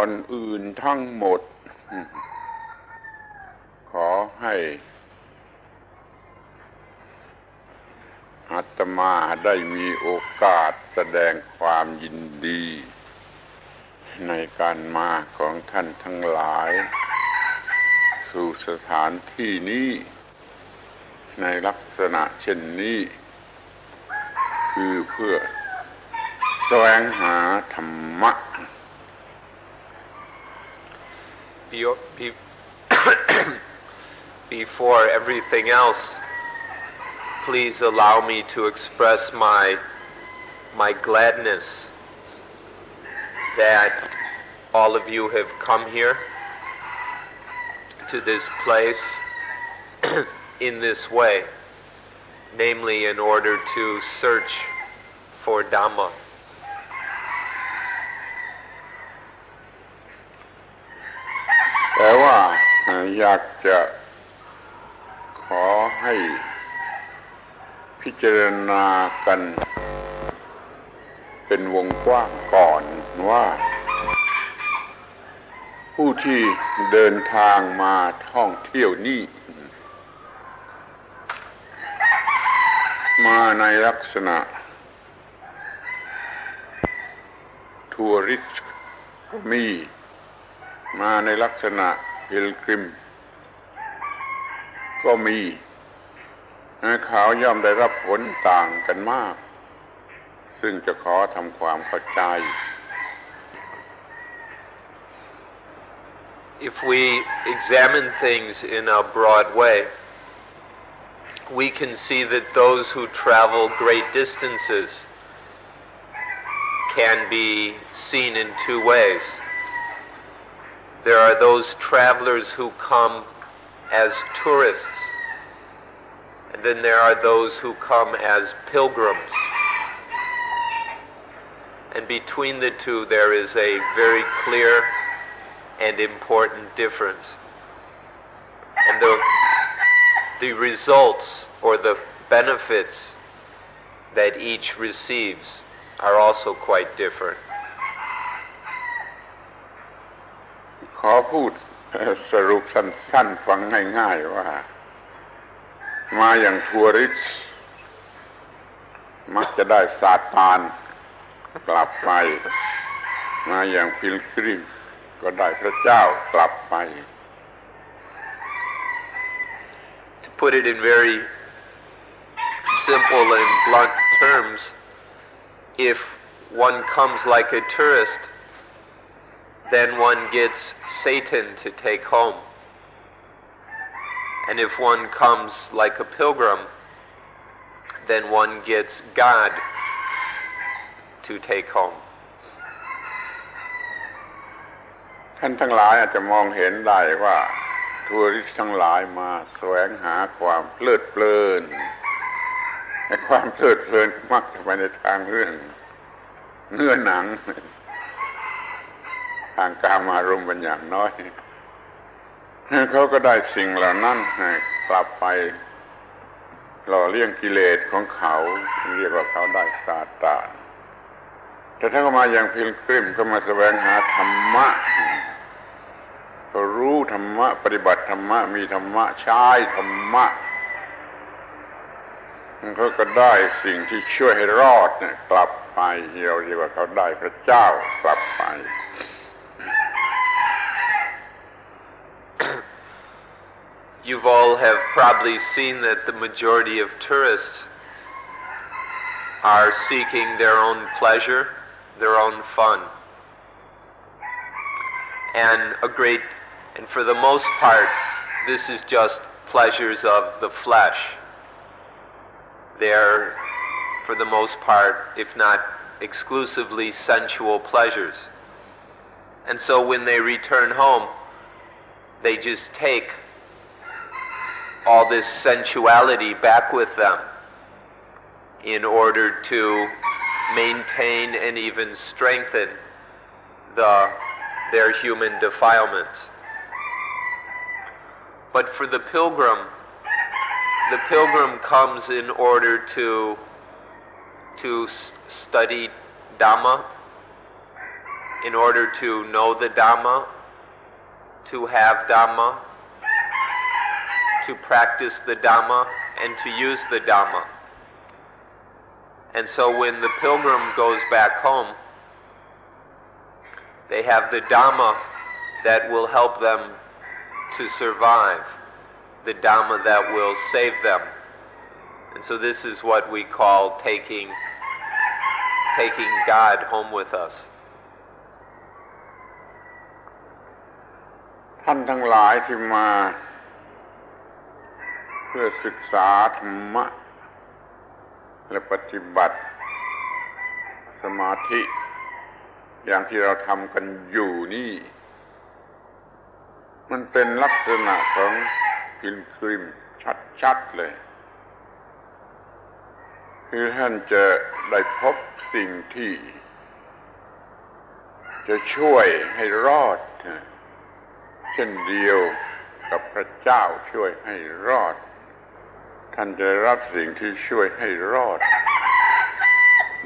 ก่อนอื่นทั้งหมดขอให้อาตมาได้มีโอกาสแสดงความยินดีในการมาของท่านทั้งหลายสู่สถานที่นี้ในลักษณะเช่นนี้คือเพื่อแสวงหาธรรมะBefore everything else, please allow me to express my gladness that all of you have come here to this place in this way, namely in order to search for Dhamma. แต่ว่าอยากจะขอให้พิจารณากันเป็นวงกว้างก่อนว่าผู้ที่เดินทางมาท่องเที่ยวนี่มาในลักษณะทัวริสต์ก็มีมาในลักษณะพิลกริมก็มีเขาย่อมได้รับผลต่างกันมากซึ่งจะขอทำความเข้าใจ If we examine things in a broad way, we can see that those who travel great distances can be seen in two ways. There are those travelers who come as tourists, and then there are those who come as pilgrims. And between the two there is a very clear and important difference. And the results or the benefits that each receives are also quite different. ขอพูดสรุปสั้นๆฟังง่ายๆว่ามาอย่างทัวริสต์มักจะได้ซาตานกลับไปมาอย่างพิลกริมก็ได้พระเจ้ากลับไป To put it in very simple and blunt terms, if one comes like a tourist, then one gets Satan to take home. And if one comes like a pilgrim, then one gets God to take home. ท่านทั้งหลายอาจจะมองเห็นได้ว่าทัวริสต์ทั้งหลายมาแสวงหาความเพลิดเพลินในความเพลิดเพลินมักจะไปในทางเรื่องเนื้อหนังทางกามารมณ์เป็นอย่างน้อยเขาก็ได้สิ่งเหล่านั้นกลับไปหล่อเลี้ยงกิเลสของเขาเรียกว่าเขาได้ซาตานแต่ถ้าเขามาอย่างพิลกริมก็มาแสวงหาธรรมะเขารู้ธรรมะปฏิบัติธรรมะมีธรรมะใช้ธรรมะเขาก็ได้สิ่งที่ช่วยให้รอดกลับไปเราเรียกว่าเขาได้พระเจ้ากลับไปYou've all have probably seen that the majority of tourists are seeking their own pleasure, their own fun. And for the most part, this is just pleasures of the flesh. They're, for the most part, if not exclusively, sensual pleasures. And so when they return home, they just take all this sensuality back with them in order to maintain and even strengthen their human defilements. But for the pilgrim comes in order to study Dhamma, in order to know the Dhamma, to have Dhamma, to practice the Dhamma, and to use the Dhamma. And so when the pilgrim goes back home, they have the Dhamma that will help them to survive, the Dhamma that will save them. And so this is what we call taking God home with us. ท่านทั้งหลายที่มาเพื่อศึกษาธรรมะและปฏิบัติสมาธิอย่างที่เราทำกันอยู่นี่มันเป็นลักษณะของพิลกริมชัดๆเลยคือท่านจะได้พบสิ่งที่จะช่วยให้รอดเช่นเดียวกับพระเจ้าช่วยให้รอดท่านจะได้รับสิ่งที่ช่วยให้รอด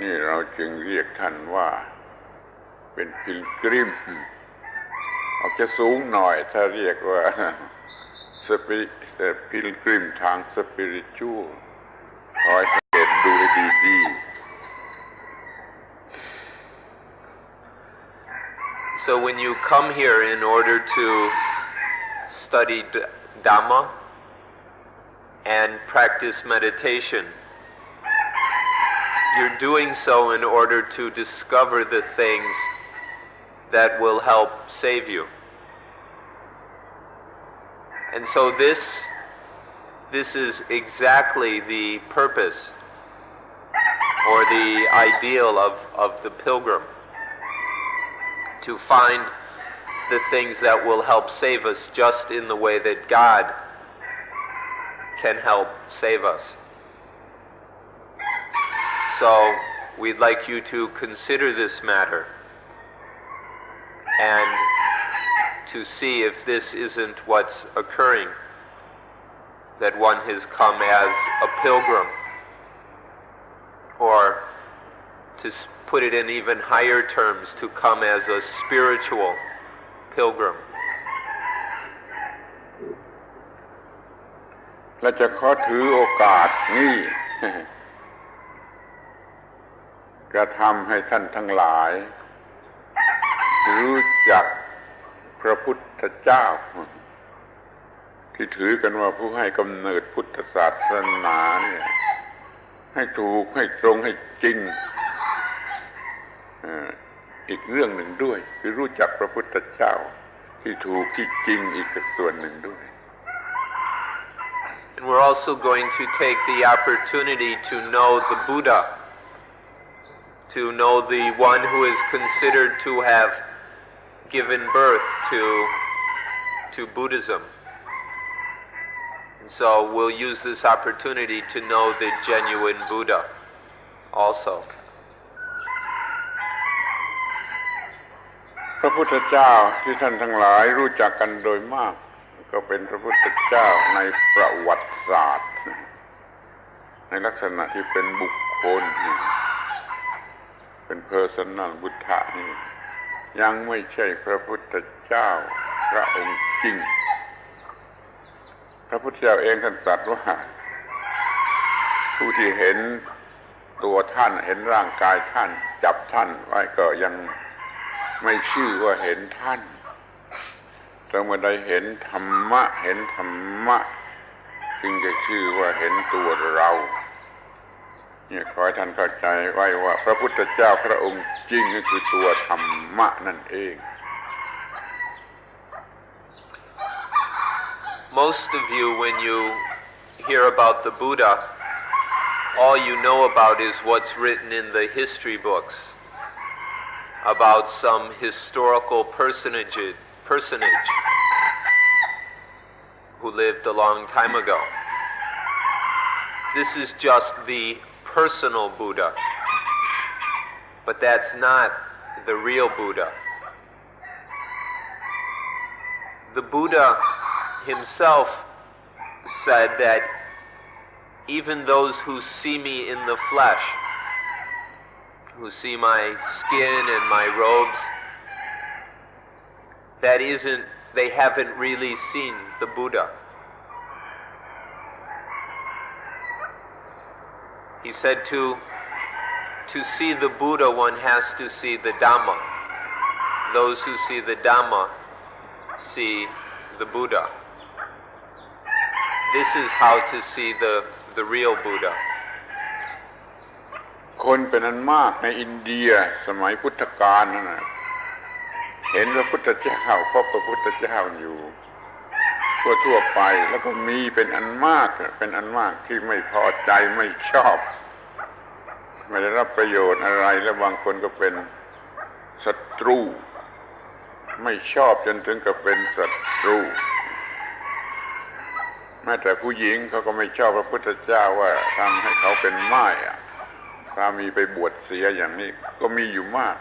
นี่เราจึงเรียกท่านว่าเป็นพิลกริมออกจะสูงหน่อยถ้าเรียกว่าพิลกริมทางสปิริตชัวลคอยสังเกตดูให้ดีๆ So when you come here in order to study Dhamma and practice meditation, you're doing so in order to discover the things that will help save you. And so this is exactly the purpose or the ideal of the pilgrim, to find the things that will help save us just in the way that God can help save us. So we'd like you to consider this matter and to see if this isn't what's occurring, that one has come as a pilgrim, or to put it in even higher terms, to come as a spiritual pilgrim. และจะขอถือโอกาสนี้ กระทำให้ท่านทั้งหลายรู้จักพระพุทธเจ้าที่ถือกันว่าผู้ให้กำเนิดพุทธศาสนาเนี่ยให้ถูกให้ตรงให้จริงอีกเรื่องหนึ่งด้วยคือรู้จักพระพุทธเจ้าที่ถูกที่จริงอีกส่วนหนึ่งด้วย And we're also going to take the opportunity to know the Buddha, to know the one who is considered to have given birth to Buddhism. And so we'll use this opportunity to know the genuine Buddha also. พระพุทธเจ้าที่ท่านทั้งหลายรู้จักกันโดยมากก็เป็นพระพุทธเจ้าในประวัติศาสตร์ในลักษณะที่เป็นบุคคลเป็น personal บุตรนี่ยังไม่ใช่พระพุทธเจ้าพระองค์จริงพระพุทธเจ้าเองท่านตรัสว่าผู้ที่เห็นตัวท่านเห็นร่างกายท่านจับท่านไว้ก็ยังไม่ชื่อว่าเห็นท่านแต่เมื่อใดเห็นธรรมะเห็นธรรมะจึงจะชื่อว่าเห็นตัวเราเนี่ยขอให้ท่านเข้าใจไว้ว่าพระพุทธเจ้าพระองค์จริงก็คือตัวธรรมะนั่นเอง Most of you, when you hear about the Buddha, all you know about is what's written in the history books about some historical personage who lived a long time ago. This is just the personal Buddha, but that's not the real Buddha. The Buddha himself said that even those who see me in the flesh, who see my skin and my robes, they haven't really seen the Buddha. He said to see the Buddha, one has to see the Dhamma. Those who see the Dhamma see the Buddha. This is how to see the real Buddha. คนเป็นอันมากในอินเดียสมัยพุทธกาลนั่นนะเห็นพระพุทธเจ้าพบพระพุทธเจ้าอยู่ทั่วไปแล้วก็มีเป็นอันมากที่ไม่พอใจไม่ชอบไม่ได้รับประโยชน์อะไรและบางคนก็เป็นศัตรูไม่ชอบจนถึงกับเป็นศัตรูแม้แต่ผู้หญิงเขาก็ไม่ชอบพระพุทธเจ้าว่าทำให้เขาเป็นม่ายสามีไปบวชเสียอย่างนี้ก็มีอยู่มาก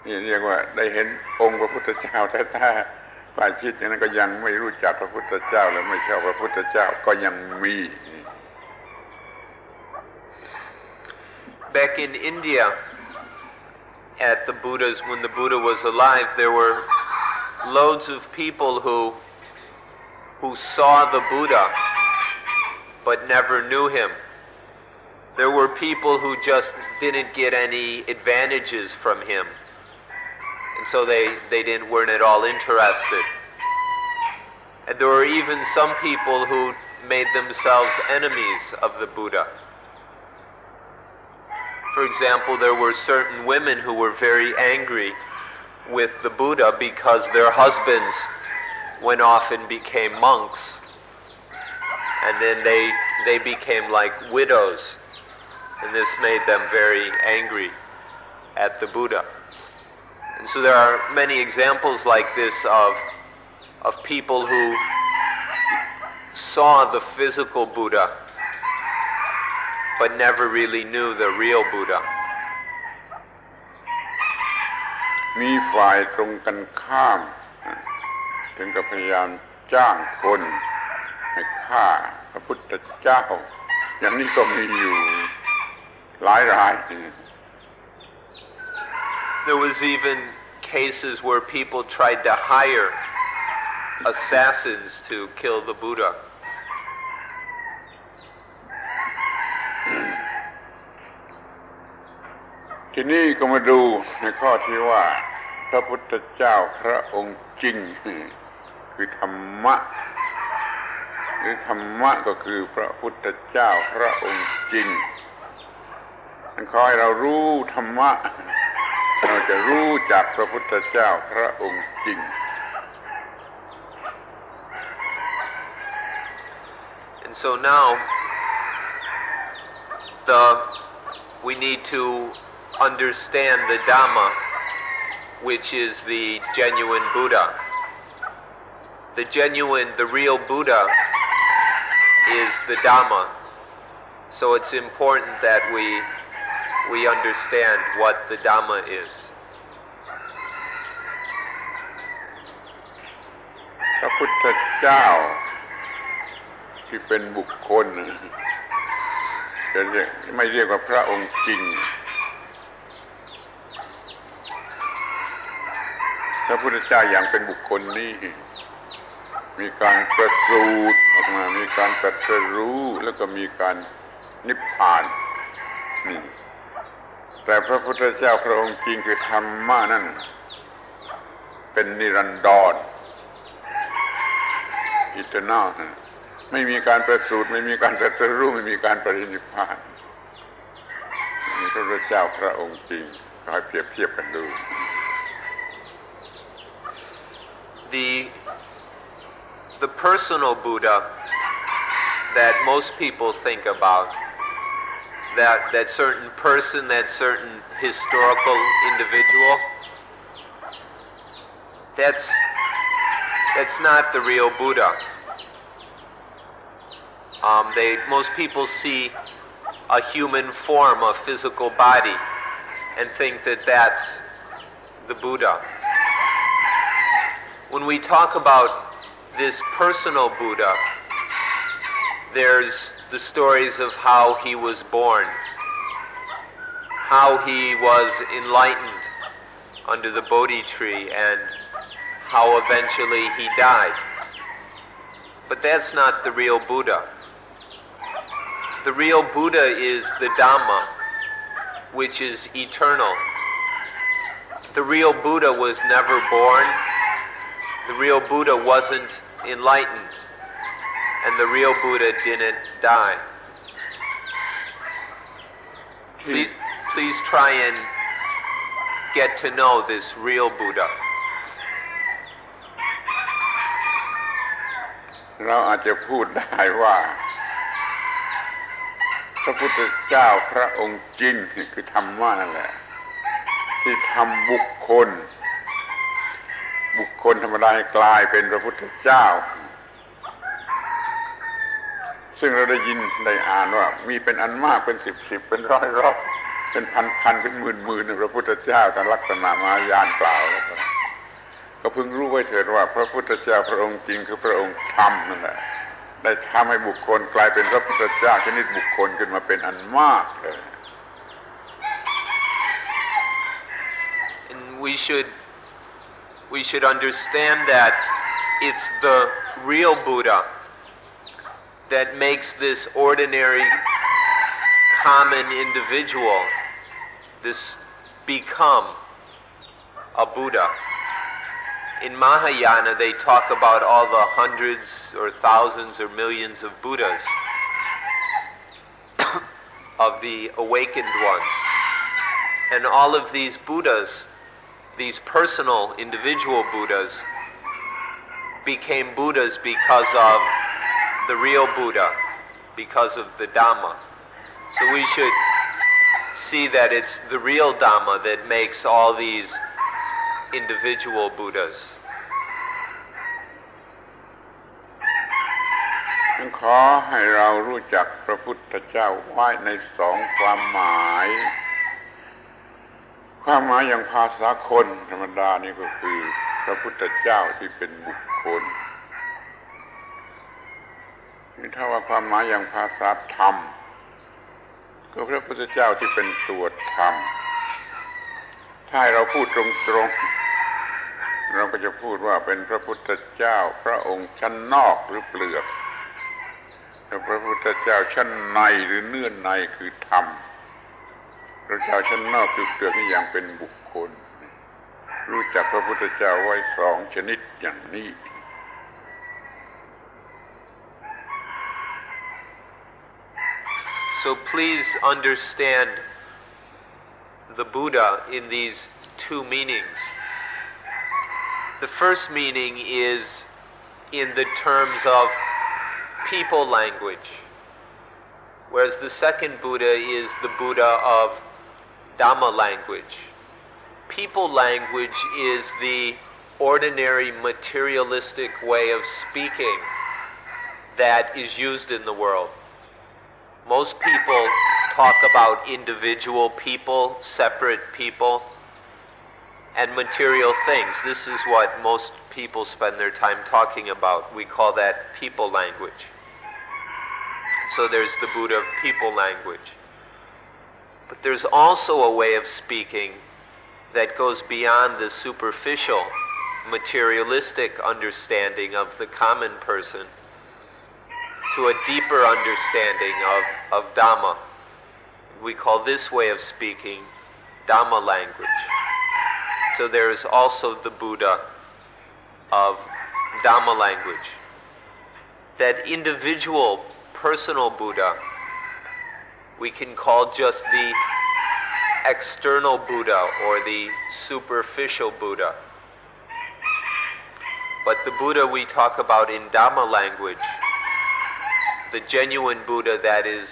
นี่เรียกว่าได้เห็นองค์พระพุทธเจ้าแท้ๆฝ่ายชิดอย่างนั้นก็ยังไม่รู้จักพระพุทธเจ้าและไม่ชอบพระพุทธเจ้าก็ยังมี Back in India, at the Buddha's, when the Buddha was alive, there were loads of people who saw the Buddha but never knew him. There were people who just didn't get any advantages from him, and so they weren't at all interested. And there were even some people who made themselves enemies of the Buddha. For example, there were certain women who were very angry with the Buddha because their husbands went off and became monks, and then they became like widows, and this made them very angry at the Buddha. And so there are many examples like this of people who saw the physical Buddha but never really knew the real Buddha. มีฝ่ายตรงกันข้ามถึงกับพยายามจ้างคนให้ฆ่าพระพุทธเจ้าอย่างนี้ก็มีอยู่หลายราย There was even cases where people tried to hire assassins to kill the Buddha. ทีนี้ก็มาดูในข้อที่ว่าพระพุทธเจ้าพระองค์จริงคือธรรมะหรือธรรมะก็คือพระพุทธเจ้าพระองค์จริงนั่นขอให้เรารู้ธรรมะเราจะรู้จักพระพุทธเจ้าพระองค์จริง And so now we need to understand the Dhamma, which is the genuine Buddha. The real Buddha is the Dhamma. So it's important that we understand what the Dhamma is. พระพุทธเจ้าที่เป็นบุคคลจะไม่เรียกว่าพระองค์จริงพระพุทธเจ้าอย่างเป็นบุคคลนี้มีการประสูติออกมามีการตรัสรู้แล้วก็มีการนิพพานนี่แต่พระพุทธเจ้าพระองค์จริงคือธรรมะนั่นเป็นนิรันดรอิตนาไม่มีการประสูติไม่มีการตรัสรู้ไม่มีการปรินิพพานนี่พระพุทธเจ้าพระองค์จริงขอให้เปรียบเทียบกันดู The personal Buddha that most people think about, that certain person, that certain historical individual, that's not the real Buddha. Most people see a human form, a physical body, and think that that's the Buddha. When we talk about this personal Buddha, there's the stories of how he was born, how he was enlightened under the Bodhi tree, and how eventually he died. But that's not the real Buddha. The real Buddha is the Dhamma, which is eternal. The real Buddha was never born. The real Buddha wasn't enlightened. And the real Buddha didn't die. Please try and get to know this real Buddha. เราอาจจะพูดได้ว่าพระพุทธเจ้าพระองค์จริงคือธรรมะนั่นแหละที่ทำบุคคลธรรมดาให้กลายเป็นพระพุทธเจ้าซึ่งเราได้ยินได้อ่านว่ามีเป็นอันมากเป็นสิบเป็นร้อยเป็นพันเป็นหมื่นพระพุทธเจ้าตามลักษณะมหายานกล่าวแล้วก็พึงรู้ไว้เถิดว่าพระพุทธเจ้าพระองค์จริงคือพระองค์ธรรมนั่นแหละได้ทำให้บุคคลกลายเป็นพระพุทธเจ้าชนิดบุคคลขึ้นมาเป็นอันมากเลย And we should understand that it's the real Buddha that makes this ordinary common individual become a Buddha. In Mahayana, they talk about all the hundreds or thousands or millions of Buddhas, of the awakened ones. And all of these Buddhas, these personal, individual Buddhas, became Buddhas because of the real Buddha, because of the Dhamma. So we should see that it's the real Dhamma that makes all these individual Buddhas. ขอให้เรารู้จักพระพุทธเจ้าไว้ในสองความหมายอย่างภาษาคนธรรมดานี่ก็คือพระพุทธเจ้าที่เป็นบุคคลถ้าว่าความหมายอย่างภาษาธรรมก็พระพุทธเจ้าที่เป็นตัวธรรมถ้าเราพูดตรงๆเราก็จะพูดว่าเป็นพระพุทธเจ้าพระองค์ชั้นนอกหรือเปลือกพระพุทธเจ้าชั้นในหรือเนื้อในคือธรรมพระเจ้าชั้นนอกคือเปลือกนี่อย่างเป็นบุคคลรู้จักพระพุทธเจ้าไว้สองชนิดอย่างนี้ So please understand the Buddha in these two meanings. The first meaning is in the terms of people language, whereas the second Buddha is the Buddha of Dhamma language. People language is the ordinary materialistic way of speaking that is used in the world. Most people talk about individual people, separate people, and material things. This is what most people spend their time talking about. We call that people language. So there's the Buddha of people language. But there's also a way of speaking that goes beyond the superficial, materialistic understanding of the common person to a deeper understanding of Dhamma. We call this way of speaking Dhamma language. So there is also the Buddha of Dhamma language. That individual, personal Buddha, we can call just the external Buddha or the superficial Buddha. But the Buddha we talk about in Dhamma language, the genuine Buddha that is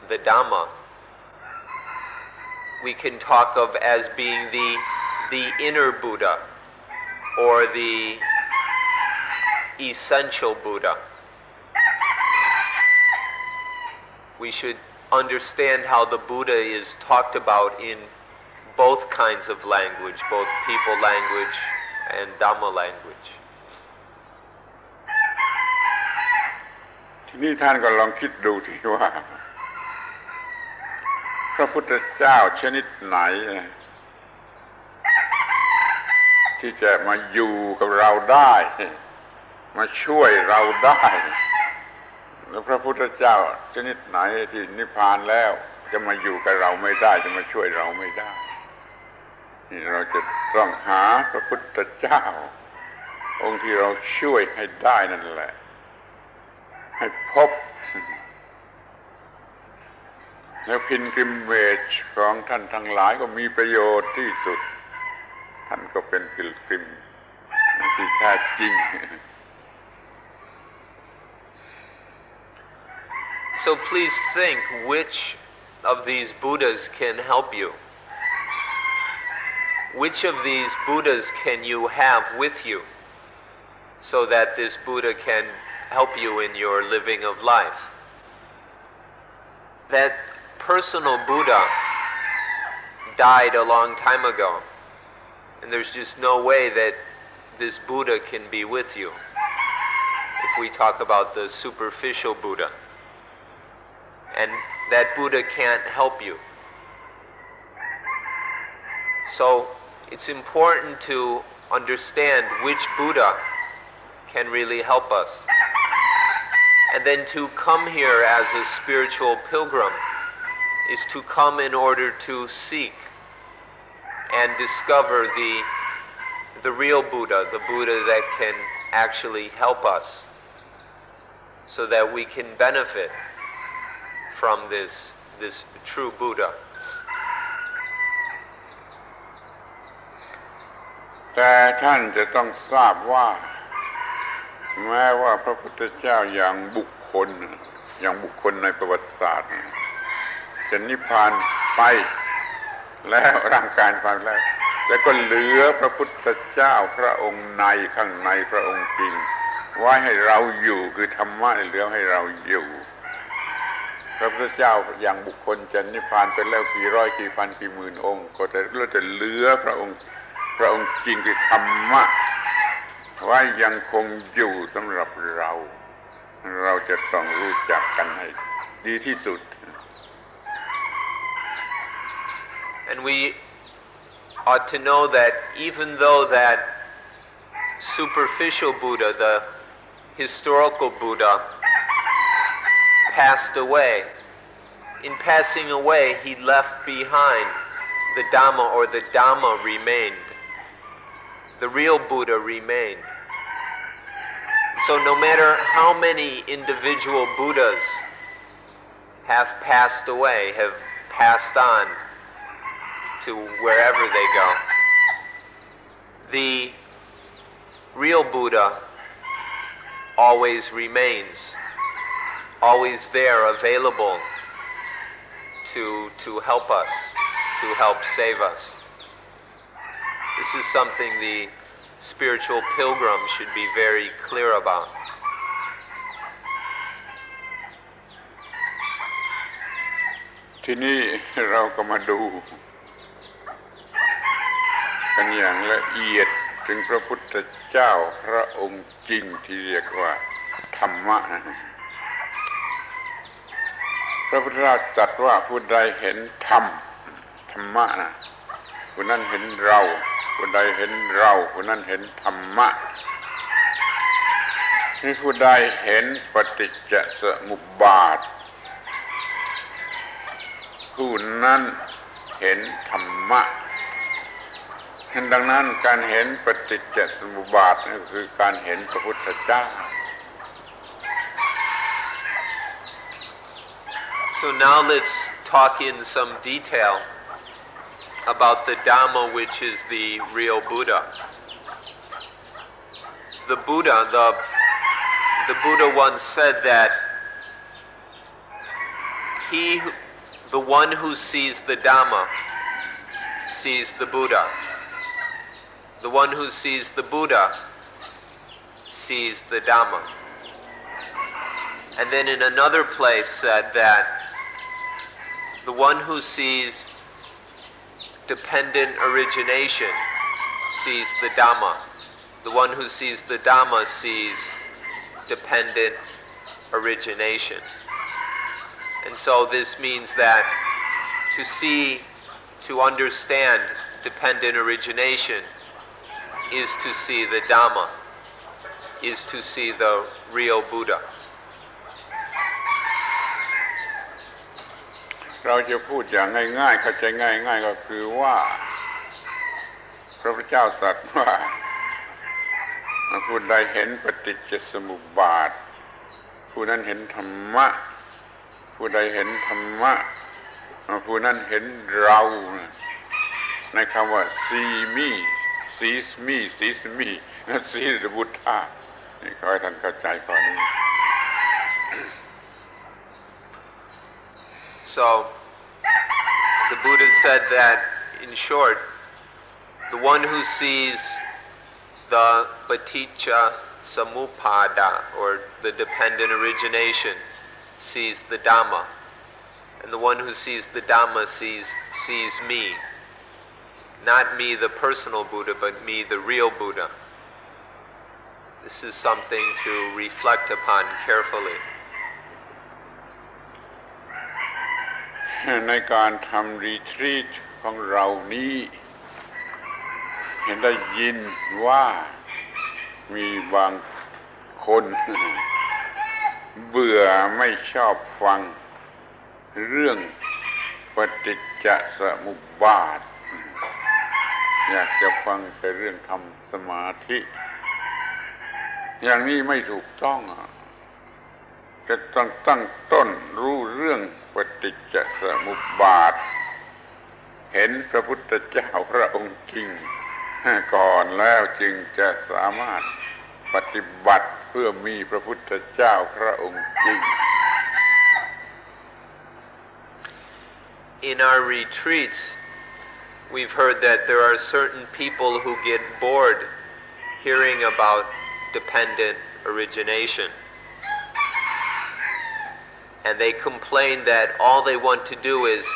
the Dhamma, we can talk of as being the inner Buddha or the essential Buddha. We should understand how the Buddha is talked about in both kinds of language, both people language and Dhamma language. ทีนี้ท่านก็ลองคิดดูที่ว่าพระพุทธเจ้าชนิดไหน ที่จะมาอยู่กับเราได้มาช่วยเราได้แล้วพระพุทธเจ้าชนิดไหนที่นิพพานแล้วจะมาอยู่กับเราไม่ได้จะมาช่วยเราไม่ได้นี่เราจะต้องหาพระพุทธเจ้าองค์ที่เราช่วยให้ได้นั่นแหละให้พบแล้วพินกริมเวจของท่านทั้งหลายก็มีประโยชน์ที่สุดท่านก็เป็นพิลกริมที่แท้จริง So please think which of these Buddhas can help you. Which of these Buddhas can you have with you so that this Buddha can help you in your living of life? That personal Buddha died a long time ago, and there's just no way that this Buddha can be with you if we talk about the superficial Buddha. And that Buddha can't help you. So it's important to understand which Buddha can really help us. And then to come here as a spiritual pilgrim is to come in order to seek and discover the real Buddha, the Buddha that can actually help us so that we can benefit from this true Buddha. แต่ท่านจะต้องทราบว่าแม้ว่าพระพุทธเจ้าอย่างบุคคลในประวัติศาสตร์จะนิพพานไปแล้วร่างกายไปแล้วก็เหลือพระพุทธเจ้าพระองค์ในข้างในพระองค์จริงไว้ให้เราอยู่คือธรรมะเหลือให้เราอยู่พระพุทธเจ้าอย่างบุคคลจะนิพพานไปแล้วกี่ร้อยกี่พันกี่หมื่นองค์ก็จะเหลือพระองค์จริงคือธรรมะไว้ยังคงอยู่สำหรับเราจะต้องรู้จักกันให้ดีที่สุด And we ought to know that even though that superficial Buddha, the historical Buddha, passed away, in passing away he left behind the Dhamma, or the Dhamma remained. The real Buddha remained. So no matter how many individual Buddhas have passed away, have passed on to wherever they go, the real Buddha always remains, always there, available to help us, to help save us. This is something the spiritual pilgrim should be very clear about. ทีนี้เราก็มาดูกันอย่างละเอียดถึงพระพุทธเจ้าพระองค์จริงที่เรียกว่าธรรมะพระพุทธเจ้าตรัสว่าผู้ใดเห็นธรรมะนะผู้นั้นเห็นเราผู้ใดเห็นเราผู้นั้นเห็นธรรมะนี่ผู้ใดเห็นปฏิจจสมุปบาทผู้นั้นเห็นธรรมะดังนั้นการเห็นปฏิจจสมุปบาทนี่คือการเห็นพระพุทธเจ้า So now let's talk in some detail about the Dhamma, which is the real Buddha. The Buddha once said that the one who sees the Dhamma sees the Buddha. The one who sees the Buddha sees the Dhamma. And then in another place said that the one who sees dependent origination sees the Dhamma. The one who sees the Dhamma sees dependent origination. And so this means that to understand dependent origination is to see the Dhamma, is to see the real Buddha. เราจะพูดอย่างง่ายๆเข้าใจง่ายๆก็คือว่าพระพุทธเจ้าตรัสว่าผู้ใดเห็นปฏิจจสมุปบาทผู้นั้นเห็นธรรมะผู้ใดเห็นธรรมะผู้นั้นเห็นเราในคำว่า see me sees me sees me see the Buddha นี่ขอให้ท่านเข้าใจก่อนนี้ So the Buddha said that, in short, the one who sees the paticca samuppada, or the dependent origination, sees the Dhamma, and the one who sees the Dhamma sees me. Not me, the personal Buddha, but me, the real Buddha. This is something to reflect upon carefully. ในการทำรีทรีตของเรานี้เห็นได้ยินว่ามีบางคนเบื่อไม่ชอบฟังเรื่องปฏิจจสมุปบาทอยากจะฟังแต่เรื่องทำสมาธิอย่างนี้ไม่ถูกต้องจะต้องตั้งต้นรู้เรื่องปฏิจจสมุปบาทเห็นพระพุทธเจ้าพระองค์จริงก่อนแล้วจึงจะสามารถปฏิบัติเพื่อมีพระพุทธเจ้าพระองค์จริง In our retreats, we've heard that there are certain people who get bored hearing about dependent origination. And they complain that all they want to do is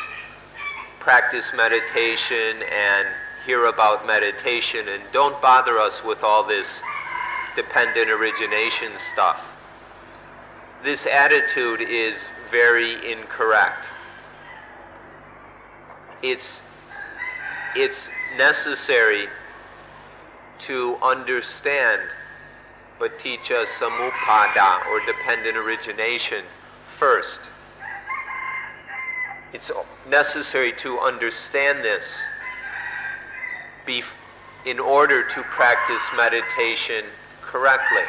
practice meditation and hear about meditation and don't bother us with all this dependent origination stuff. This attitude is very incorrect. It's necessary to understand paticca samuppada, or dependent origination, first. It's necessary to understand this in order to practice meditation correctly.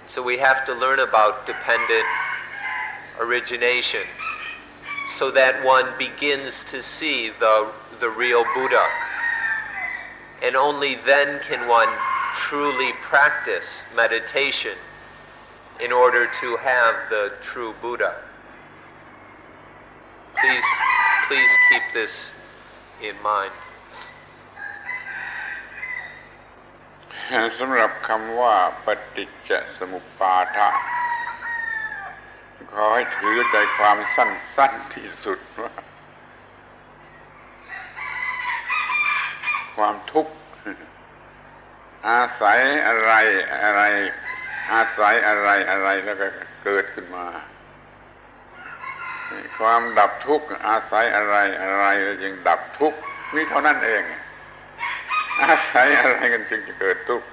So we have to learn about dependent origination so that one begins to see the real Buddha. And only then can one truly practice meditation in order to have the true Buddha. Please keep this in mind. สำหรับคำว่าปฏิจจสมุปบาทะขอให้ถือใจความสั้นๆที่สุดว่าความทุกข์อาศัยอะไรอาศัยอะไรแล้วก็เกิดขึ้นมาความดับทุกข์อาศัยอะไรแล้วจึงดับทุกข์มีเท่านั้นเองอาศัยอะไรกันจึงจะเกิดทุกข์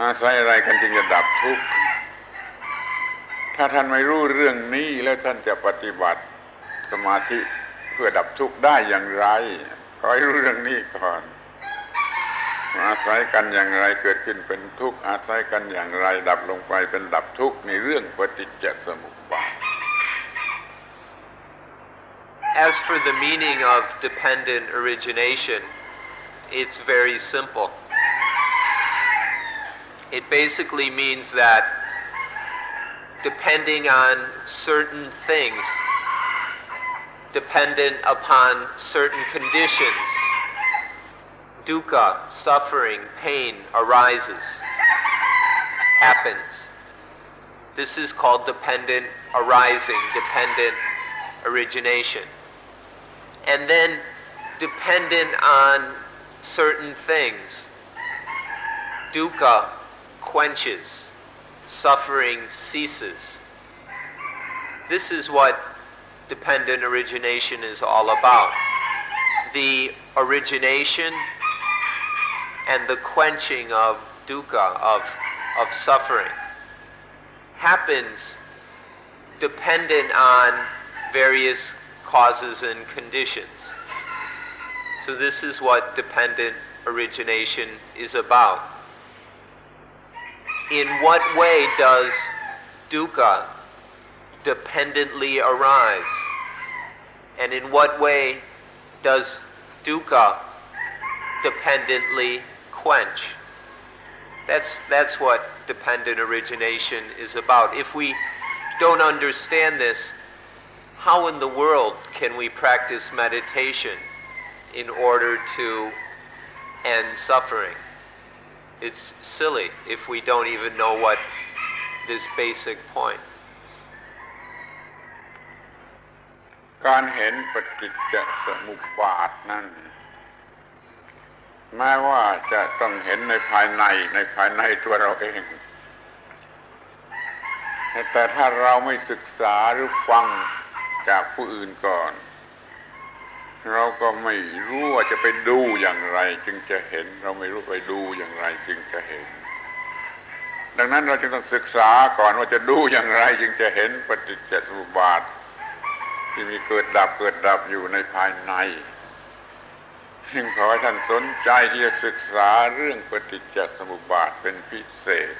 อาศัยอะไรกันจึงจะดับทุกข์ถ้าท่านไม่รู้เรื่องนี้แล้วท่านจะปฏิบัติสมาธิเพื่อดับทุกข์ได้อย่างไรขอให้รู้เรื่องนี้ก่อนอาศัยกันอย่างไรเกิดขึ้นเป็นทุกข์อาศัยกันอย่างไรดับลงไปเป็นดับทุกข์ในเรื่องปฏิจจสมุปบาท As for the meaning of dependent origination, it's very simple. It basically means that depending on certain things, dependent upon certain conditions, dukkha, suffering, pain arises, happens. This is called dependent arising, dependent origination. And then dependent on certain things, dukkha quenches, suffering ceases. This is what dependent origination is all about. The origination and the quenching of dukkha, of suffering, happens dependent on various causes and conditions. So this is what dependent origination is about. In what way does dukkha dependently arise? And in what way does dukkha dependently quench? That's what dependent origination is about. If we don't understand this, how in the world can we practice meditation in order to end suffering? It's silly if we don't even know what this basic point. การเห็นปฏิจจสมุปบาทนั้นแม้ว่าจะต้องเห็นในภายในตัวเราเองแต่ถ้าเราไม่ศึกษาหรือฟังจากผู้อื่นก่อนเราก็ไม่รู้ว่าจะไปดูอย่างไรจึงจะเห็นเราไม่รู้ไปดูอย่างไรจึงจะเห็นดังนั้นเราจึงต้องศึกษาก่อนว่าจะดูอย่างไรจึงจะเห็นปฏิจจสมุปบาทที่มีเกิดดับอยู่ในภายในจึงขอให้ท่านสนใจที่จะศึกษาเรื่องปฏิจจสมุปบาทเป็นพิเศษ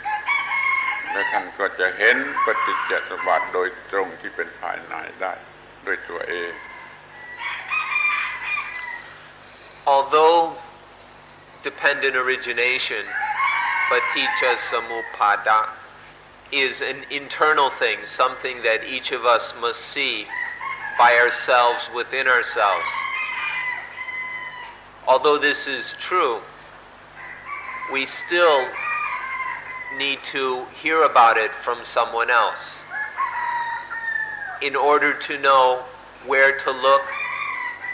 และท่านก็จะเห็นปฏิจจสมุปบาทโดยตรงที่เป็นภายในได้ด้วยตัวเอง Although dependent origination, paticca samuppada, is an internal thing, something that each of us must see by ourselves within ourselves. Although this is true, we still need to hear about it from someone else in order to know where to look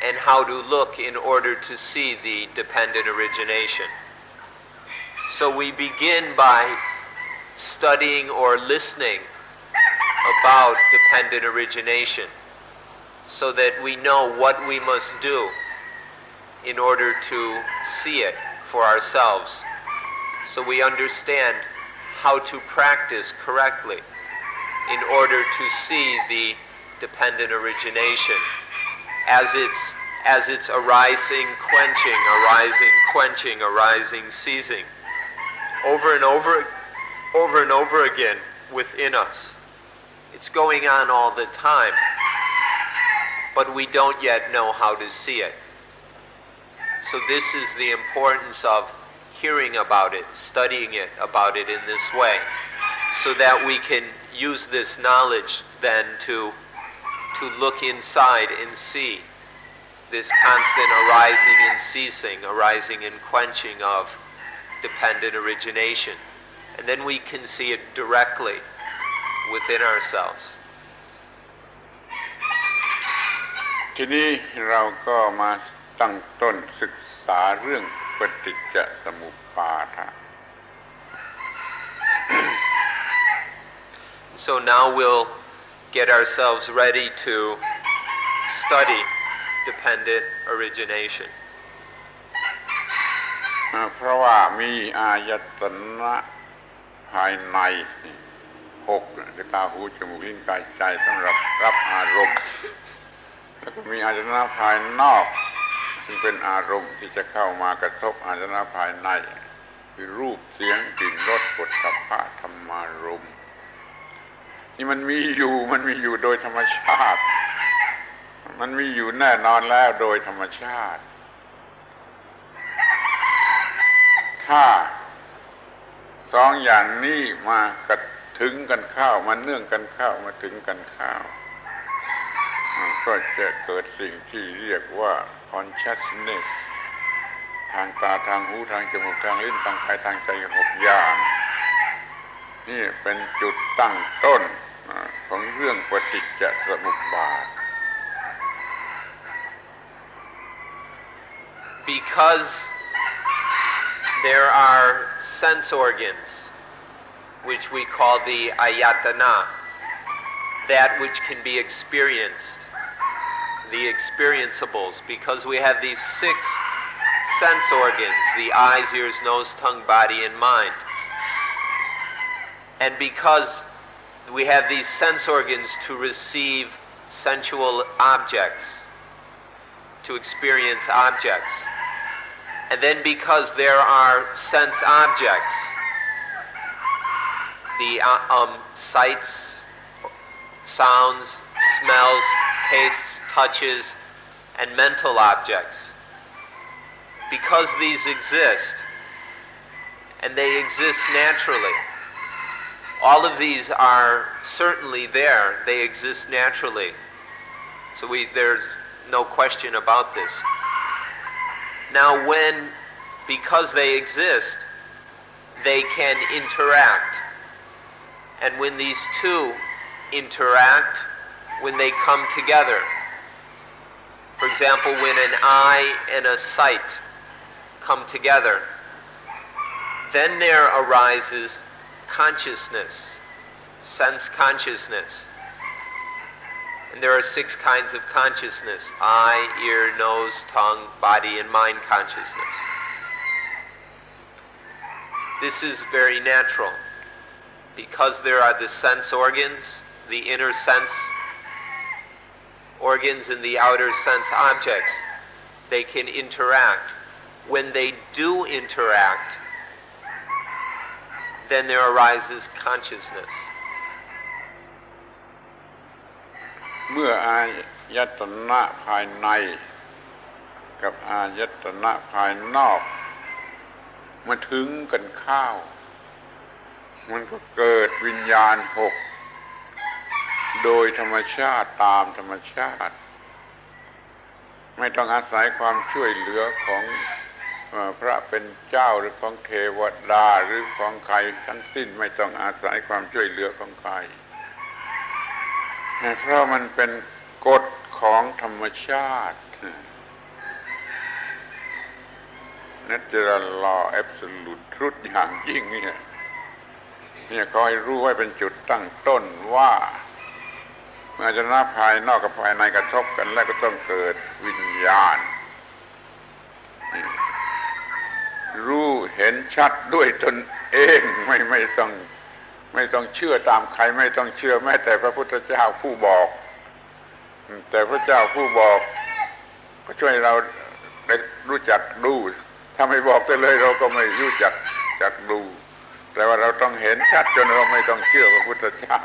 and how to look in order to see the dependent origination. So we begin by studying or listening about dependent origination so that we know what we must do in order to see it for ourselves, so we understand how to practice correctly in order to see the dependent origination as it's arising, quenching, ceasing, over and over again within us. It's going on all the time, but we don't yet know how to see it. So this is the importance of hearing about it, studying about it in this way, so that we can use this knowledge then to look inside and see this constant arising and ceasing, arising and quenching of dependent origination. And then we can see it directly within ourselves. ทีนี้เราก็มาตั้งต้นศึกษาเรื่องปฏิจจสมุปบาท So now we'll get ourselves ready to study dependent origination. เพราะว่ามีอายตนะภายใน6คือตาหูจมูกลิ้นกายใจสำหรับรับอารมณ์แล้วก็มีอายตนะภายนอกซึ่งเป็นอารมณ์ที่จะเข้ามากระทบอายตนะภายในคือรูปเสียงกลิ่นรสโผฏฐัพพะธรรมารมณ์นี่มันมีอยู่โดยธรรมชาติมันมีอยู่แน่นอนแล้วโดยธรรมชาติถ้าสองอย่างนี้มากระถึงกันเข้ามาเนื่องกันเข้ามาถึงกันเข้าก็จะเกิดสิ่งที่เรียกว่า consciousness ทางตาทางหูทางจมูกทางลิ้นทางกายทางใจ6อย่างนี่เป็นจุดตั้งต้นของเรื่องปฏิจจสมุปบาท Because there are sense organs which we call the ayatana, that which can be experienced, the experienceables, because we have these sense organs, the eyes, ears, nose, tongue, body, and mind. And because we have these sense organs to receive sensual objects, to experience objects, and then because there are sense objects, the sights, sounds, smells, tastes, touches, and mental objects, because these exist, and they exist naturally. All of these are certainly there. They exist naturally. So there's no question about this. Now because they exist, they can interact. And when these two interact, when they come together, for example, when an eye and a sight come together, then there arises consciousness, sense consciousness. And there are 6 kinds of consciousness: eye, ear, nose, tongue, body, and mind consciousness. This is very natural. Because there are the sense organs, the inner sense organs and the outer sense objects, they can interact. When they do interact, then there arises consciousness. เมื่ออายตนะภายในกับอายตนะภายนอกมาถึงกันเข้ามันก็เกิดวิญญาณ6โดยธรรมชาติตามธรรมชาติไม่ต้องอาศัยความช่วยเหลือของพระเป็นเจ้าหรือของเทวดาหรือของใครทั้งสิ้นไม่ต้องอาศัยความช่วยเหลือของใครเพราะมันเป็นกฎของธรรมชาติ Natural law absolute truth อย่างยิ่งเนี่ยขอให้รู้ไว้เป็นจุดตั้งต้นว่าเมื่ออายตนะภายนอกกับภายในกระทบกันแล้วก็ต้องเกิดวิญญาณรู้เห็นชัดด้วยตนเองไม่ต้องเชื่อตามใครไม่ต้องเชื่อแม้แต่พระพุทธเจ้าผู้บอกแต่พระเจ้าผู้บอกก็ช่วยเราได้รู้จักดูถ้าไม่บอกเลยเราก็ไม่รู้จักดูแต่ว่าเราต้องเห็นชัดจนเราไม่ต้องเชื่อพระพุทธเจ้า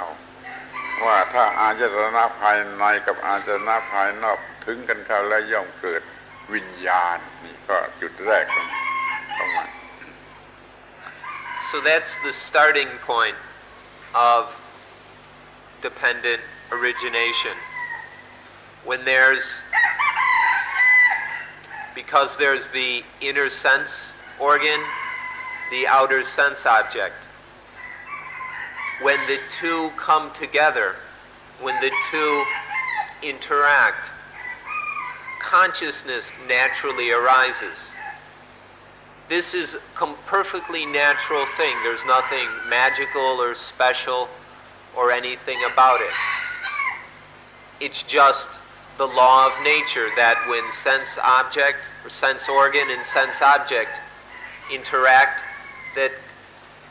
ว่าถ้าอายตนะภายในกับอายตนะภายนอกถึงกันเข้าแล้วย่อมเกิดวิญญาณนี่ก็จุดแรกของมัน So that's the starting point of dependent origination. Because there's the inner sense organ, the outer sense object. When the two come together, when the two interact, consciousness naturally arises. This is a perfectly natural thing. There's nothing magical or special or anything about it. It's just the law of nature that when sense object or sense organ and sense object interact, that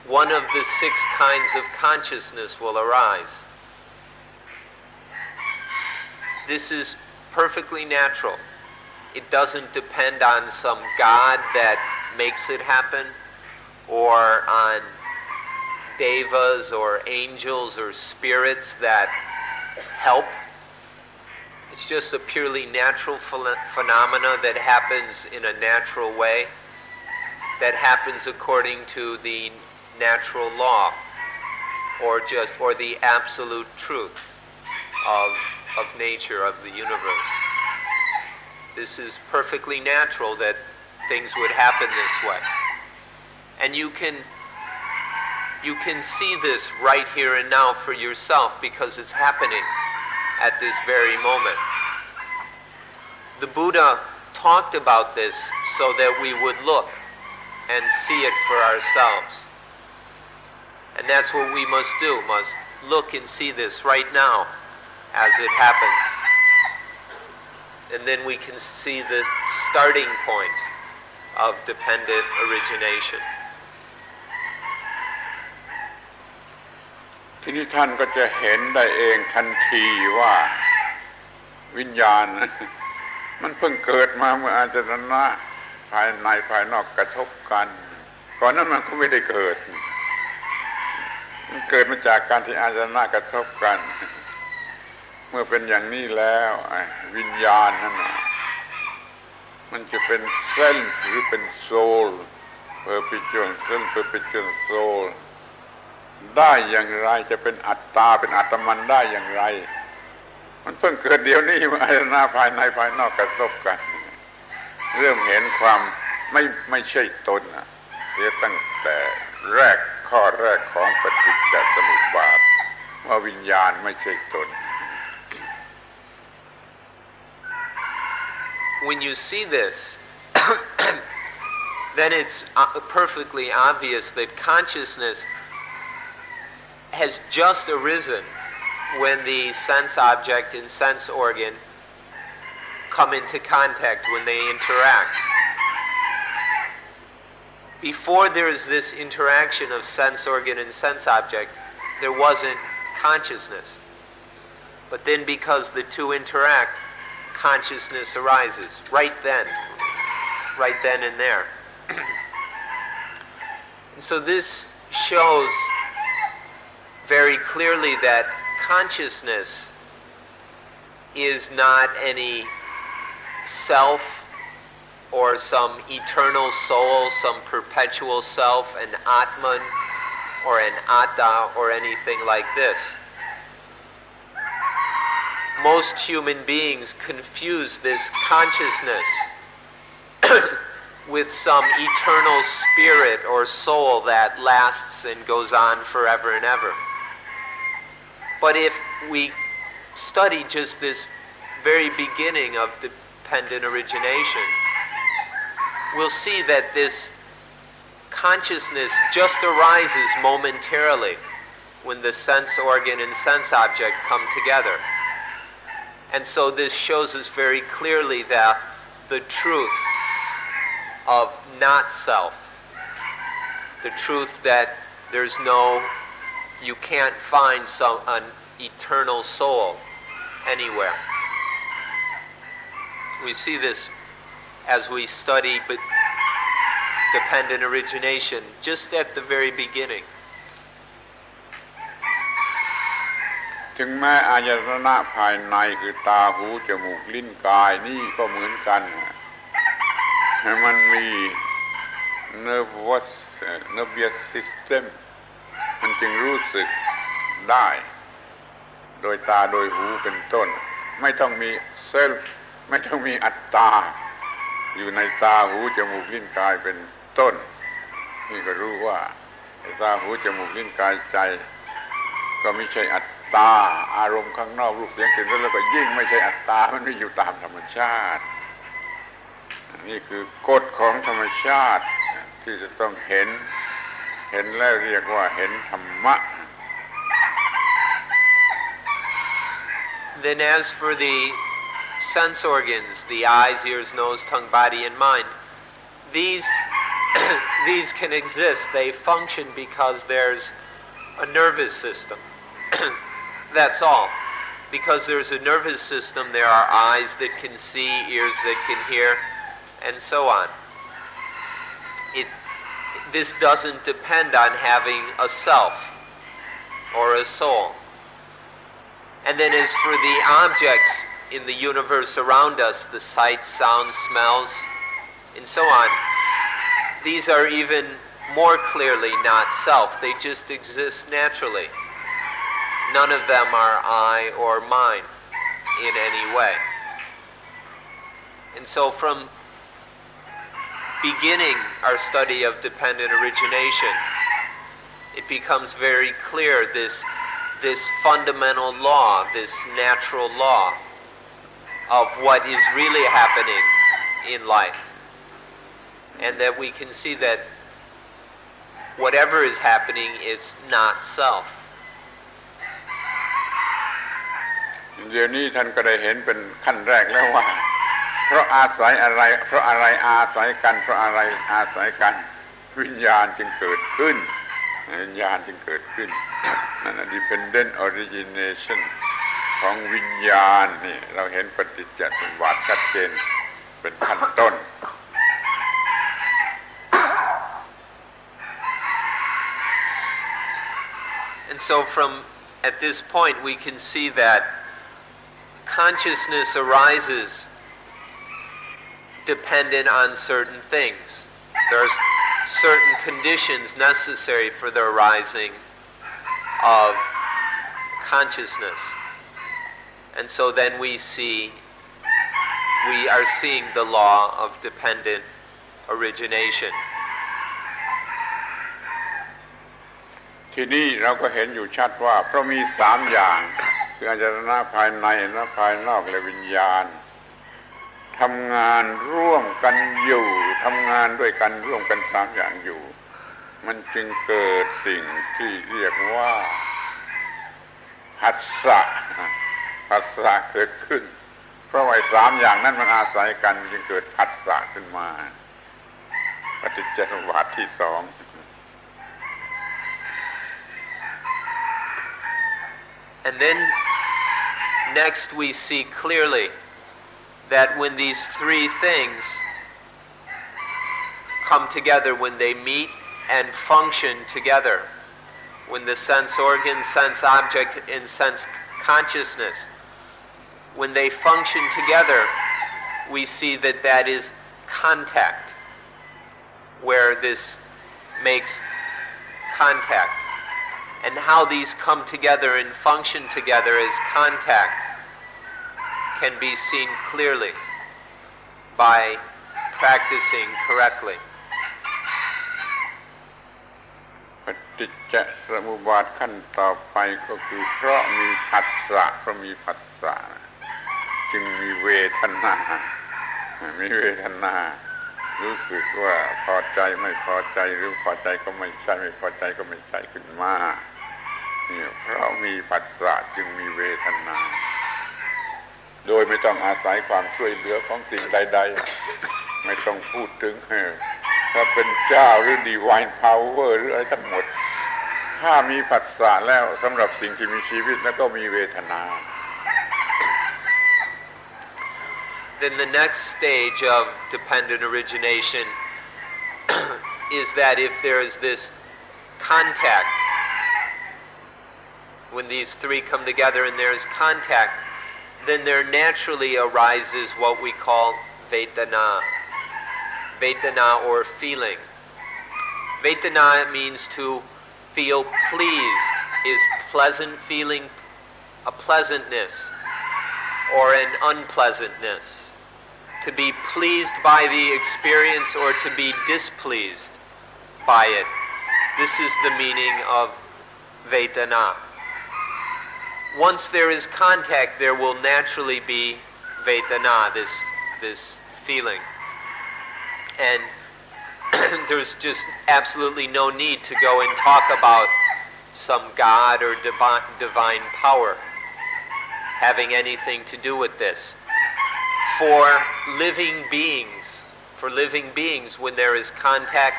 one of the 6 kinds of consciousness will arise. This is perfectly natural. It doesn't depend on some God that makes it happen, or on devas or angels or spirits that help. It's just a purely natural phenomena that happens in a natural way, that happens according to the natural law, or the absolute truth of nature, of the universe. This is perfectly natural that things would happen this way. And you can see this right here and now for yourself because it's happening at this very moment. The Buddha talked about this so that we would look and see it for ourselves. And that's what we must do, must look and see this right now as it happens. And then we can see the starting point of dependent origination. ทีนี้ท่านก็จะเห็นได้เองทันทีว่าวิญญาณ มันเพิ่งเกิดมาเมื่ออาจารณะภายในภายนอกกระทบกันก่อนนั้นมันก็ไม่ได้เกิดมันเกิดมาจากการที่อาจารณะกระทบกันเมื่อเป็นอย่างนี้แล้ววิญญาณนั่นน่ะมันจะเป็นเส้นหรือเป็นโซลperpetual soul perpetual soul ได้อย่างไรจะเป็นอัตตาเป็นอัตมันได้อย่างไรมันเพิ่งเกิดเดี๋ยวนี้มาอายตนะภายในภายนอกกระทบกันเริ่มเห็นความไม่ใช่ตนเสียตั้งแต่แรกข้อแรกของปฏิจจสมุปบาทว่าวิญญาณไม่ใช่ตน When you see this, then it's perfectly obvious that consciousness has just arisen when the sense object and sense organ come into contact, when they interact. Before there's this interaction of sense organ and sense object, there wasn't consciousness. But then because the two interact, consciousness arises right then and there. And so this shows very clearly that consciousness is not any self or some eternal soul, some perpetual self, an Atman or an Atta or anything like this. Most human beings confuse this consciousness with some eternal spirit or soul that lasts and goes on forever and ever. But if we study just this very beginning of dependent origination, we'll see that this consciousness just arises momentarily when the sense organ and sense object come together. And so this shows us very clearly that the truth of not self, the truth that there's no, you can't find an eternal soul anywhere. We see this as we study dependent origination just at the very beginning. ถึงแม้อายตนะภายในคือตาหูจมูกลิ้นกายนี่ก็เหมือนกันมันมี nervous system มันจึงรู้สึกได้โดยตาโดยหูเป็นต้นไม่ต้องมีเซลฟ์ไม่ต้องมีอัตตาอยู่ในตาหูจมูกลิ้นกายเป็นต้นนี่ก็รู้ว่าตาหูจมูกลิ้นกายใจก็ไม่ใช่อัตตาอารมณ์ข้างนอกรูปเสียงกลิ่นรสแล้วก็ยิ่งไม่ใช่อัตตามันไม่อยู่ตามธรรมชาตินี่คือกฎของธรรมชาติที่จะต้องเห็นแล้วเรียกว่าเห็นธรรมะ Then as for the sense organs, the eyes, ears, nose, tongue, body, and mind, these can exist. They function because there's a nervous system. That's all. Because there's a nervous system, there are eyes that can see, ears that can hear, and so on. This doesn't depend on having a self or a soul. And then as for the objects in the universe around us, the sights, sounds, smells, and so on, these are even more clearly not self. They just exist naturally. None of them are I or mine in any way. And so from beginning our study of dependent origination, it becomes very clear this fundamental law, this natural law of what is really happening in life. And that we can see that whatever is happening, it's not self. เดี๋ยวนี้ท่านก็ได้เห็นเป็นขั้นแรกแล้วว่า เพราะอาศัยอะไรเพราะอะไรอาศัยกันเพราะอะไรอาศัยกันวิญญาณจึงเกิดขึ้นวิญญาณจึงเกิดขึ้นนั่น dependent origination ของวิญญาณนี่เราเห็นปฏิจจสมุปบาทชัดเจนเป็นขั้นต้น And so at this point we can see that consciousness arises dependent on certain things. There's certain conditions necessary for the arising of consciousness. And so then we are seeing the law of dependent origination. ทีนี้เราก็เห็นอยู่ชัดว่าเพราะมี3อย่างคืออายตนะภายในและภายนอกและวิญญาณทำงานร่วมกันอยู่ทำงานด้วยกันร่วมกัน3อย่างอยู่มันจึงเกิดสิ่งที่เรียกว่าผัสสะเกิดขึ้นเพราะว่า3อย่างนั้นมันอาศัยกันจึงเกิดผัสสะขึ้นมาปฏิจจสมุปบาทที่2And then next we see clearly that when these three things come together, when they meet and function together, when the sense organ, sense object, and sense consciousness, when they function together, we see that that is contact, where this makes contact. And how these come together and function together as contact can be seen clearly by practicing correctly. ปฏิจจสมุปบาทขั้นต่อไปก็คือเพราะมีผัสสะเพราะมีผัสสะจึงมีเวทนารู้สึกว่าพอใจไม่พอใจหรือพอใจก็ไม่ใช่ไม่พอใจก็ไม่ใช่ขึ้นมาเพราะมีผัสสะจึงมีเวทนาโดยไม่ต้องอาศัยความช่วยเหลือของสิ่งใดๆไม่ต้องพูดถึงถ้าเป็นเจ้าหรือ divine power หรืออะไรทั้งหมดถ้ามีผัสสะแล้วสำหรับสิ่งที่มีชีวิตแล้วก็มีเวทนา Then the next stage of dependent origination is that if there is this contact, when these three come together and there is contact, then there naturally arises what we call vedana or feeling. Vedana means to feel pleased, is pleasant feeling, a pleasantness or an unpleasantness. To be pleased by the experience or to be displeased by it. This is the meaning of Vedana. Once there is contact, there will naturally be Vedana, this feeling. And there's just absolutely no need to go and talk about some God or divine power having anything to do with this. For living beings, when there is contact,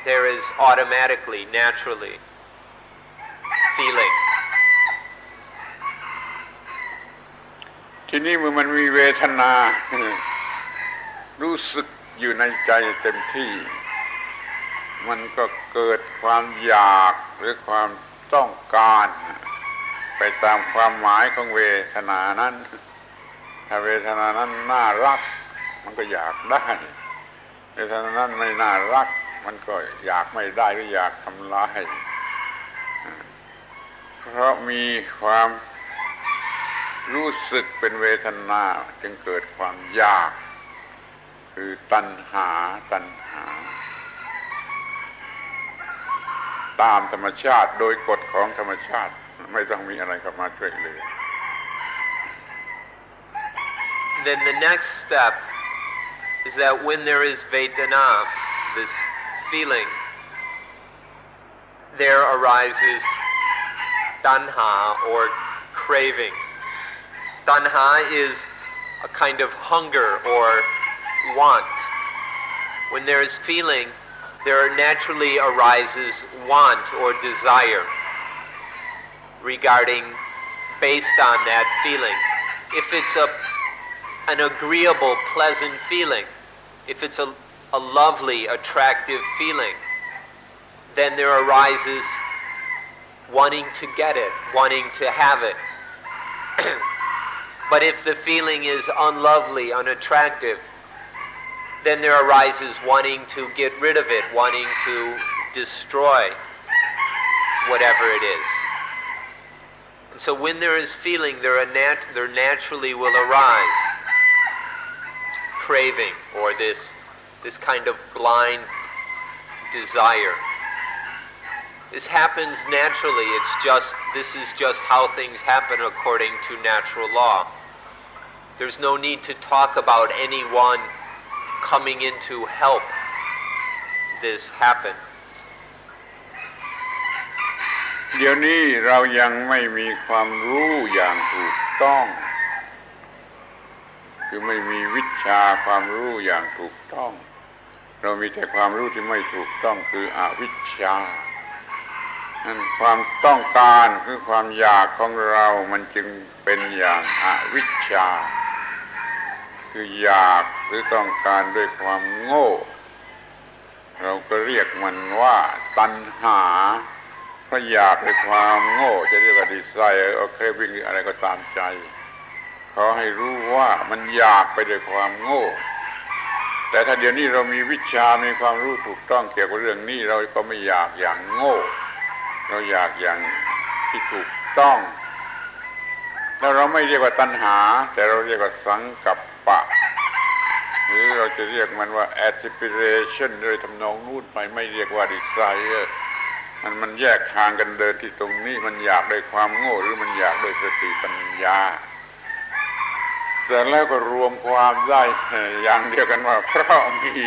there is automatically, naturally, feeling. ทีนี้เมื่อมันมีเวทนารู้สึกอยู่ในใจเต็มที่มันก็เกิดความอยากหรือความต้องการไปตามความหมายของเวทนานั้นถ้าเวทนานั้นน่ารักมันก็อยากได้เวทนานั้นไม่น่ารักมันก็อยากไม่ได้หรืออยากทำลายเพราะมีความรู้สึกเป็นเวทนาจึงเกิดความอยากคือตัณหาตามธรรมชาติโดยกฎของธรรมชาติไม่ต้องมีอะไรเข้ามาช่วยเหลือ Then the next step is that when there is Vedana, this feeling, there arises Tanha or craving. Tanha is a kind of hunger or want. When there is feeling, there naturally arises want or desire regarding, based on that feeling. If it's an agreeable, pleasant feeling, if it's a lovely, attractive feeling, then there arises wanting to get it, wanting to have it. But if the feeling is unlovely, unattractive, then there arises wanting to get rid of it, wanting to destroy whatever it is. And so when there is feeling, there naturally will arise craving, or this kind of blind desire. This happens naturally. This is just how things happen according to natural law. There's no need to talk about anyone coming in to help this happen. เดี๋ยวนี้เรายังไม่มีความรู้อย่างถูกต้องคือไม่มีวิชาความรู้อย่างถูกต้องเรามีแต่ความรู้ที่ไม่ถูกต้องคืออวิชชานั่นความต้องการคือความอยากของเรามันจึงเป็นอย่างอวิชชาคืออยากหรือต้องการด้วยความโง่เราก็เรียกมันว่าตัณหาเพราะอยากด้วยความโง่จะเรียกว่า desire โอเควิ่งอะไรก็ตามใจขอให้รู้ว่ามันอยากไปด้วยความโง่แต่ถ้าเดี๋ยวนี้เรามีวิชามีความรู้ถูกต้องเกี่ยวกับเรื่องนี้เราก็ไม่อยากอย่างโง่เราอยากอย่างที่ถูกต้องแล้วเราไม่เรียกว่าตัณหาแต่เราเรียกว่าสังกัปปะหรือเราจะเรียกมันว่า aspiration โดยทำนองนู้นไปไม่เรียกว่า desire มันแยกทางกันเดินที่ตรงนี้มันอยากด้วยความโง่หรือมันอยากด้วยสติปัญญาแต่แล้วก็รวมความได้อย่างเดียวกันว่าเพราะมี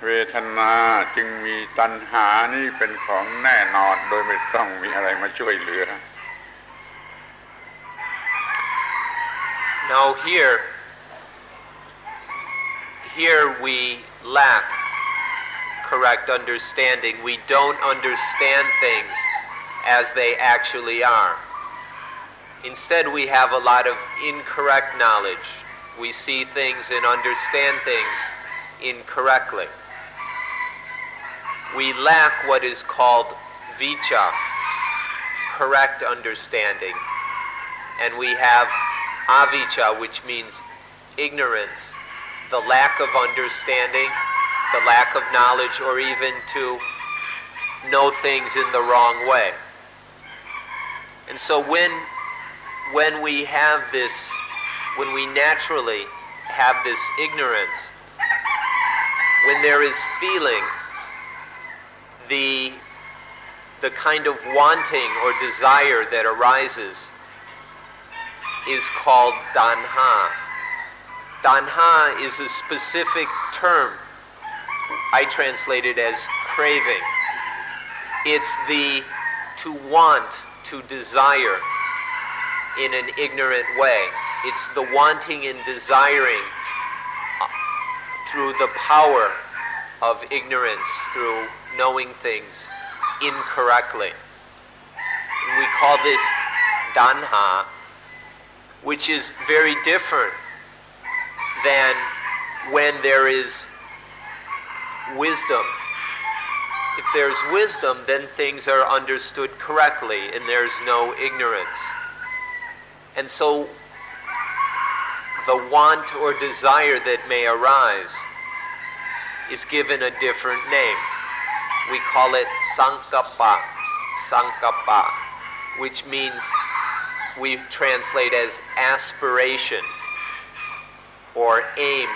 เวทนาจึงมีตัณหานี่เป็นของแน่นอนโดยไม่ต้องมีอะไรมาช่วยเหลือ Now here we lack correct understanding. We don't understand things as they actually are. Instead, we have a lot of incorrect knowledge. We see things and understand things incorrectly. We lack what is called vicha, correct understanding. And we have avijja, which means ignorance, the lack of understanding, the lack of knowledge, or even to know things in the wrong way. And so when we have this, when we naturally have this ignorance, when there is feeling, the kind of wanting or desire that arises is called danha. Danha is a specific term. I translate it as craving. It's to want, to desire in an ignorant way. It's the wanting and desiring through the power of ignorance, through knowing things incorrectly. And we call this danha, which is very different than when there is wisdom. If there's wisdom, then things are understood correctly and there's no ignorance. And so the want or desire that may arise is given a different name. We call it sankappa, which means we translate as aspiration or aim.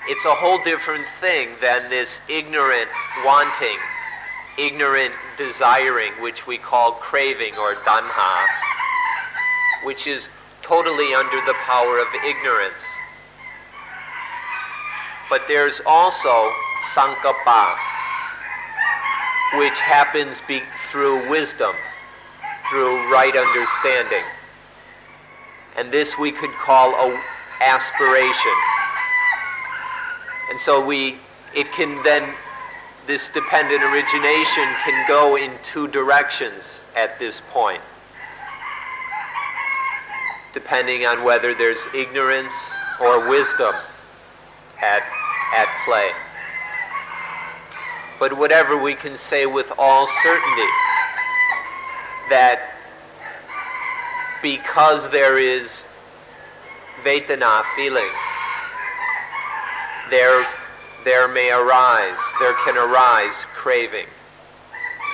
It's a whole different thing than this ignorant wanting, ignorant desiring, which we call craving or danha, which is totally under the power of ignorance. But there's also sankappa, which happens through wisdom, through right understanding. And this we could call a aspiration. And so this dependent origination can go in two directions at this point, depending on whether there's ignorance or wisdom at play. But whatever, we can say with all certainty that because there is Vedana, feeling, there can arise craving.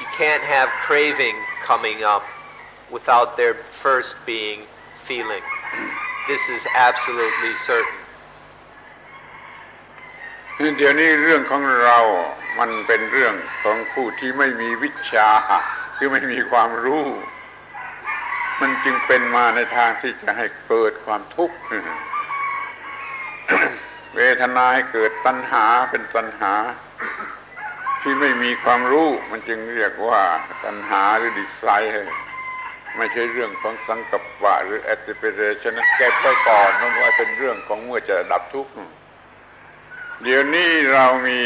You can't have craving coming up without there first being feeling. This is absolutely certain. เดี๋ยวนี้เรื่องของเรามันเป็นเรื่องของผู้ที่ไม่มีวิชาคือไม่มีความรู้ มันจึงเป็นมาในทางที่จะให้เกิดความทุกข์ เวทนาให้เกิดตัณหาเป็นตัณหาที่ไม่มีความรู้มันจึงเรียกว่าตัณหาหรือดิไซร์ไม่ใช่เรื่องของสังกัปปะหรือแอสปิเรชันเก็บไว้ก่อนนั่นว่าเป็นเรื่องของเมื่อจะดับทุกข์เดี๋ยวนี้เรามี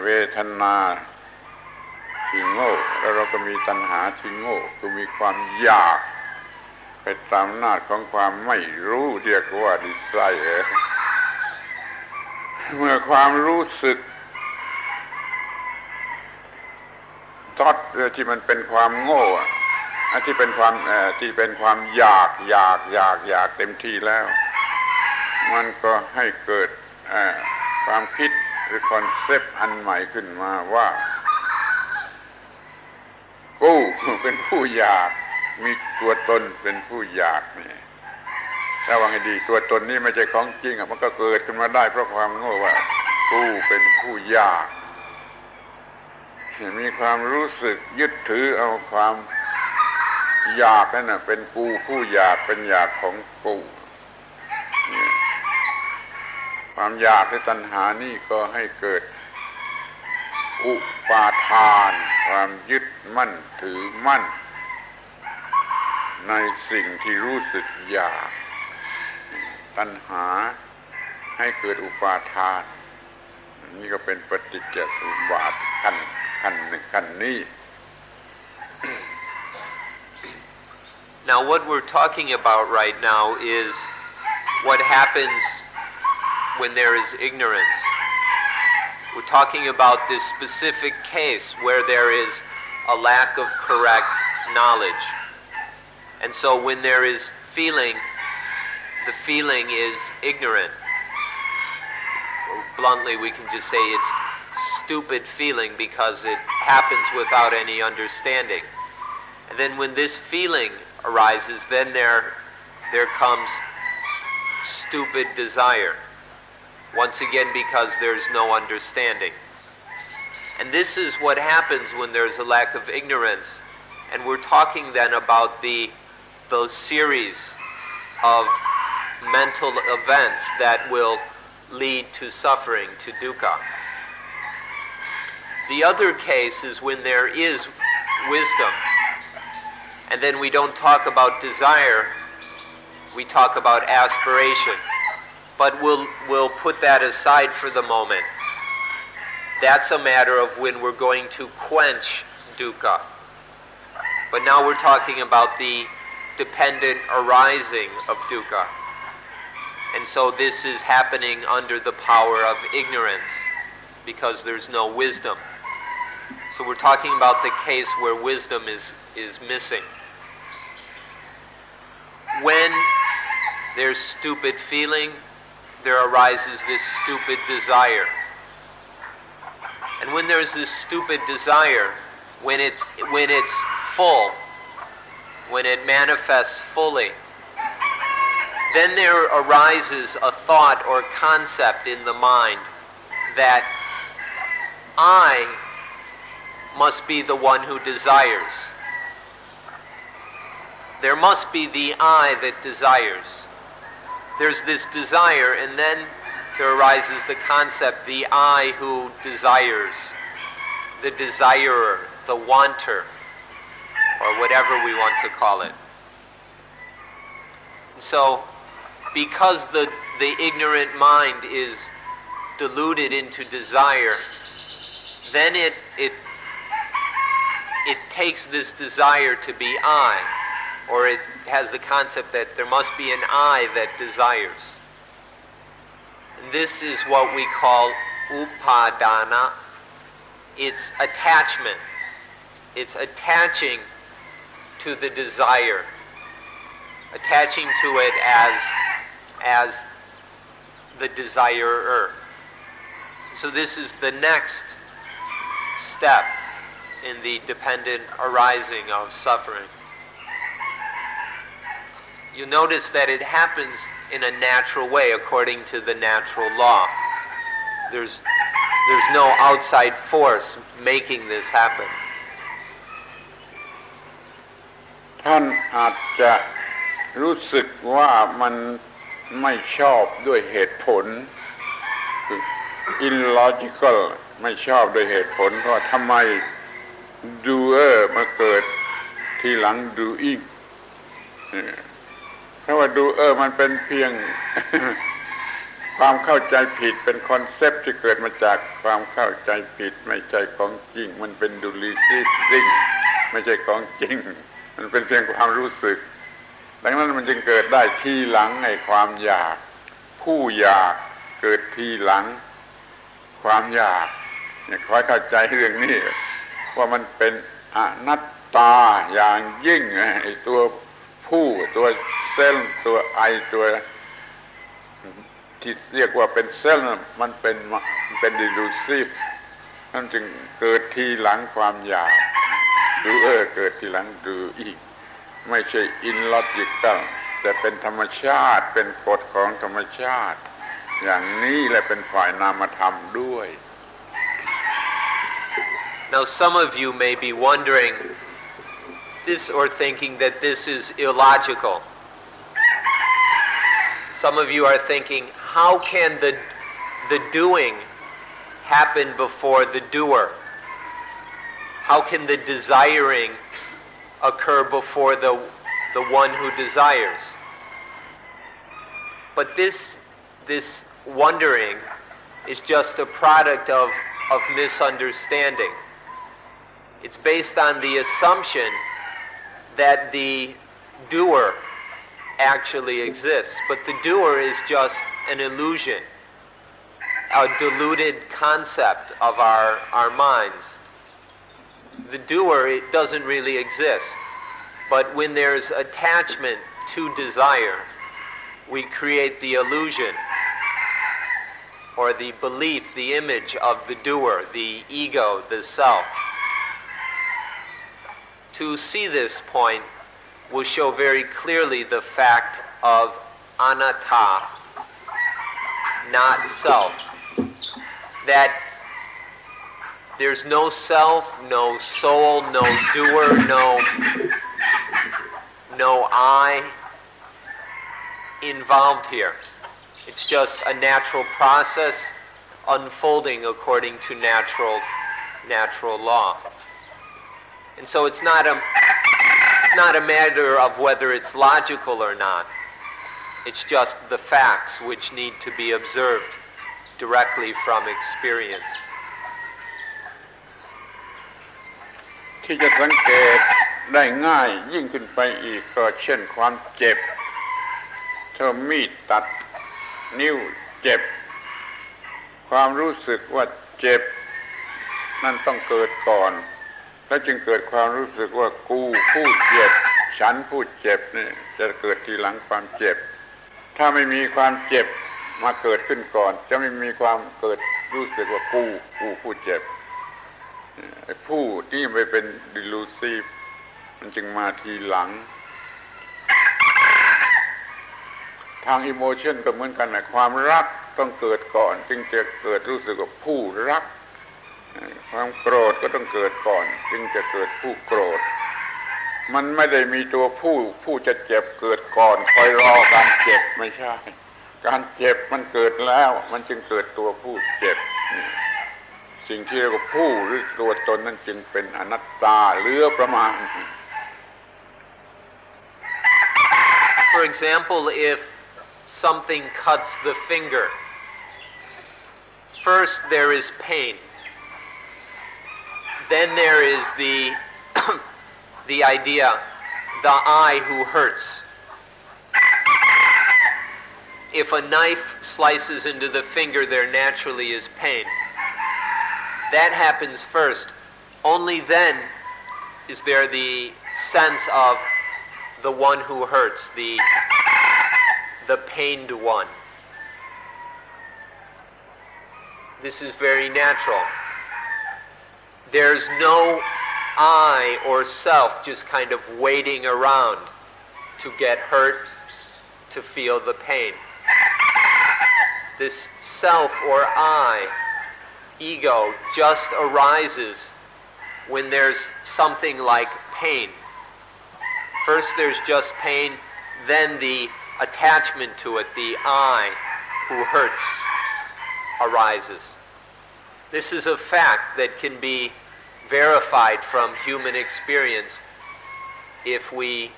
เวทนาที่โง่แล้วเราก็มีตัณหาที่โง่คือมีความอยากไปตามอำนาจของความไม่รู้เรียกว่าดิไซร์เมื่อความรู้สึกทอดที่มันเป็นความโง่ที่เป็นความอยากเต็มที่แล้วมันก็ให้เกิดความคิดหรือคอนเซปต์อันใหม่ขึ้นมาว่ากูเป็นผู้อยากมีตัวตนเป็นผู้อยากนี่ถ้าว่าให้ดีตัวตนนี้ไม่ใช่ของจริงมันก็เกิดขึ้นมาได้เพราะความโง่ว่ากูเป็นผู้อยากมีความรู้สึกยึดถือเอาความอยากนั่นน่ะเป็นกูผู้อยากเป็นอยากของกูความอยากในตัณหานี่ก็ให้เกิดอุปาทานความยึดมั่นถือมั่นในสิ่งที่รู้สึกอยากตัณหาให้เกิดอุปาทานนี่ก็เป็นปฏิจจสมุปบาทขั้นนี้ Now what we're talking about right now is what happens when there is ignorance. We're talking about this specific case where there is a lack of correct knowledge. And so when there is feeling, the feeling is ignorant. Or bluntly, we can just say it's stupid feeling because it happens without any understanding. And then when this feeling arises, then there comes stupid desire. Once again, because there's no understanding. And this is what happens when there's a lack of ignorance. And we're talking then about those series of mental events that will lead to suffering, to dukkha. The other case is when there is wisdom. And then we don't talk about desire, we talk about aspiration. But we'll put that aside for the moment. That's a matter of when we're going to quench dukkha. But now we're talking about the dependent arising of dukkha. And so this is happening under the power of ignorance, because there's no wisdom. So we're talking about the case where wisdom is missing. When there's stupid feeling, there arises this stupid desire. And when there's this stupid desire, when it's full, when it manifests fully, then there arises a thought or concept in the mind that I must be the one who desires. There must be the I that desires. There's this desire, and then there arises the concept, the I who desires, the desirer, the wanter, or whatever we want to call it. So because the ignorant mind is deluded into desire, then it takes this desire to be I, or it has the concept that there must be an I that desires. And this is what we call upadana. It's attachment. It's attaching to the desire, attaching to it as the desirer. So this is the next step in the dependent arising of suffering. You notice that it happens in a natural way according to the natural law. There's no outside force making this happen. ท่านอาจจะรู้สึกว่ามันไม่ชอบด้วยเหตุผลคือ illogical ไม่ชอบด้วยเหตุผลเพราะทำไม doer มาเกิดทีหลัง doing เพราะว่า doer มันเป็นเพียง ความเข้าใจผิดเป็นคอนเซปต์ที่เกิดมาจากความเข้าใจผิดไม่ใช่ของจริงมันเป็น delusion ไม่ใช่ของจริงมันเป็นเพียงความรู้สึกดังนั้นมันจึงเกิดได้ทีหลังในความอยากผู้อยากเกิดทีหลังความอยากเนี่ยขอให้เข้าใจเรื่องนี้ว่ามันเป็นอนัตตาอย่างยิ่งไอ้ตัวผู้ตัวเซลล์ตัวไอตัวที่เรียกว่าเป็นเซลล์มันเป็น delusive นั่นจึงเกิดทีหลังความอยากดูเกิดทีหลังดูอีกไม่ใช่ illogical แต่เป็นธรรมชาติเป็นกฎของธรรมชาติอย่างนี้และเป็นฝ่ายนามธรรมด้วย Now some of you may be wondering this or thinking that this is illogical. Some of you are thinking, how can the doing happen before the doer? How can the desiring occur before the one who desires? But this wondering is just a product of misunderstanding. It's based on the assumption that the doer actually exists, but the doer is just an illusion, a deluded concept of our minds. The doer, it doesn't really exist, but when there's attachment to desire, we create the illusion or the belief, the image of the doer, the ego, the self. To see this point will show very clearly the fact of anatta, not self. That there's no self, no soul, no doer, no I involved here. It's just a natural process unfolding according to natural law. And so it's not a matter of whether it's logical or not. It's just the facts which need to be observed directly from experience. ที่จะสังเกตได้ง่ายยิ่งขึ้นไปอีกก็เช่นความเจ็บถ้ามีดตัดนิ้วเจ็บความรู้สึกว่าเจ็บนั่นต้องเกิดก่อนแล้วจึงเกิดความรู้สึกว่ากูผู้เจ็บฉันผู้เจ็บนี่จะเกิดทีหลังความเจ็บถ้าไม่มีความเจ็บมาเกิดขึ้นก่อนจะไม่มีความเกิดรู้สึกว่ากูผู้เจ็บผู้ที่ไม่เป็น delusive มันจึงมาทีหลังทาง emotion ก็เหมือนกันนะความรักต้องเกิดก่อนจึงจะเกิดรู้สึกว่าผู้รักความโกรธก็ต้องเกิดก่อนจึงจะเกิดผู้โกรธมันไม่ได้มีตัวผู้จะเจ็บเกิดก่อนคอยรอการเจ็บไม่ใช่การเจ็บมันเกิดแล้วมันจึงเกิดตัวผู้เจ็บสิ่งที่เรียกว่าผู้หรือตัวตนนั้นจึงเป็นอนัตตาเหลือประมาณ For example, something cuts the finger. First there is pain. Then there is the idea, the eye who hurts. If a knife slices into the finger, there naturally is pain. That happens first. Only then is there the sense of the one who hurts, the pained one. This is very natural. There's no I or self just kind of waiting around to get hurt, to feel the pain. This self or I, ego, just arises when there's something like pain. First there's just pain, then the attachment to it, the I who hurts, arises. This is a fact that can be verified from human experience if we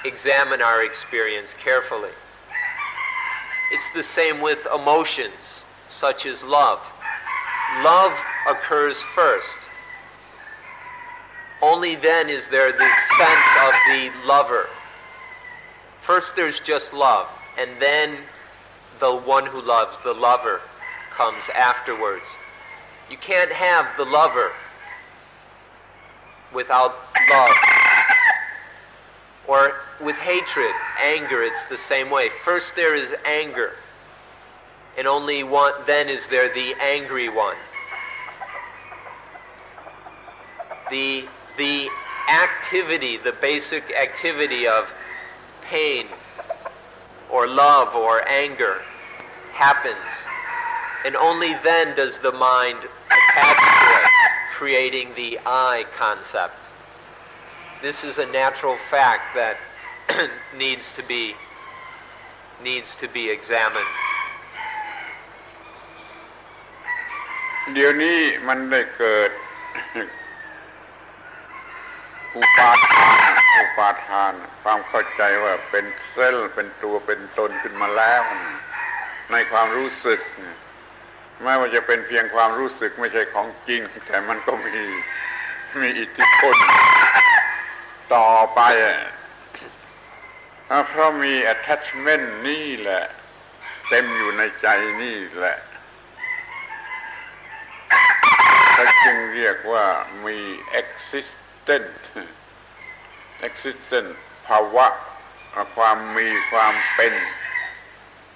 examine our experience carefully. It's the same with emotions, such as love. Love occurs first. Only then is there the sense of the lover. First there's just love, and then the one who loves, the lover, comes afterwards. You can't have the lover without love. Or with hatred, anger, it's the same way. First there is anger, and only then is there the angry one. The activity, the basic activity of pain or love or anger happens, and only then does the mind attach to it, creating the I concept. This is a natural fact that needs to be examined. เดี๋ยวนี้มันได้เกิด อุปาทานความเข้าใจว่าเป็นเซลล์เป็นตัวเป็นตนขึ้นมาแล้วในความรู้สึกแม้ว่าจะเป็นเพียงความรู้สึกไม่ใช่ของจริงแต่มันก็มีอิทธิพลต่อไปเพราะมี attachment นี่แหละเต็มอยู่ในใจนี่แหละเขาจึงเรียกว่ามี existence ภาวะความมีความเป็น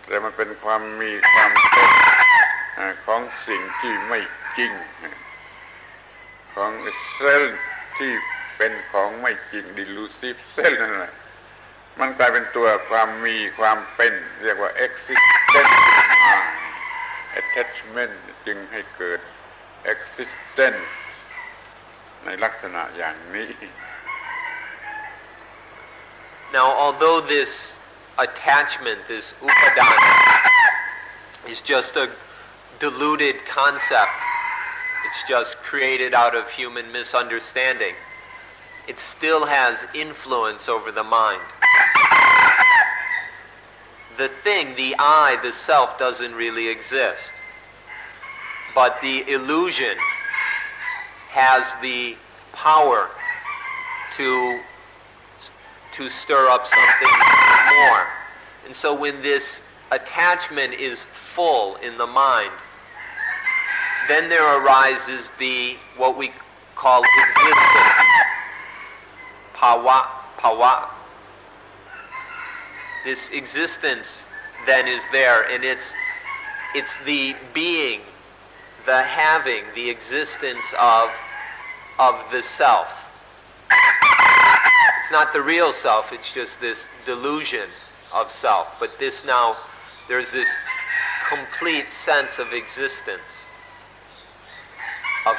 แต่มันเป็นความมีความเป็นของสิ่งที่ไม่จริงของเซลล์ที่เป็นของไม่จริง delusive cell นั่นแหละมันกลายเป็นตัวความมีความเป็นเรียกว่า existence attachment จึงให้เกิด existence ในลักษณะอย่างนี้ Now, although this attachment, this upadana, is just a diluted concept, it's just created out of human misunderstanding, it still has influence over the mind. The thing, the I, the self, doesn't really exist. But the illusion has the power to stir up something more. And so when this attachment is full in the mind, then there arises what we call existence. Pawa. This existence then is there, and it's the being, the having, the existence of the self. It's not the real self, it's just this delusion of self. But there's this complete sense of existence, of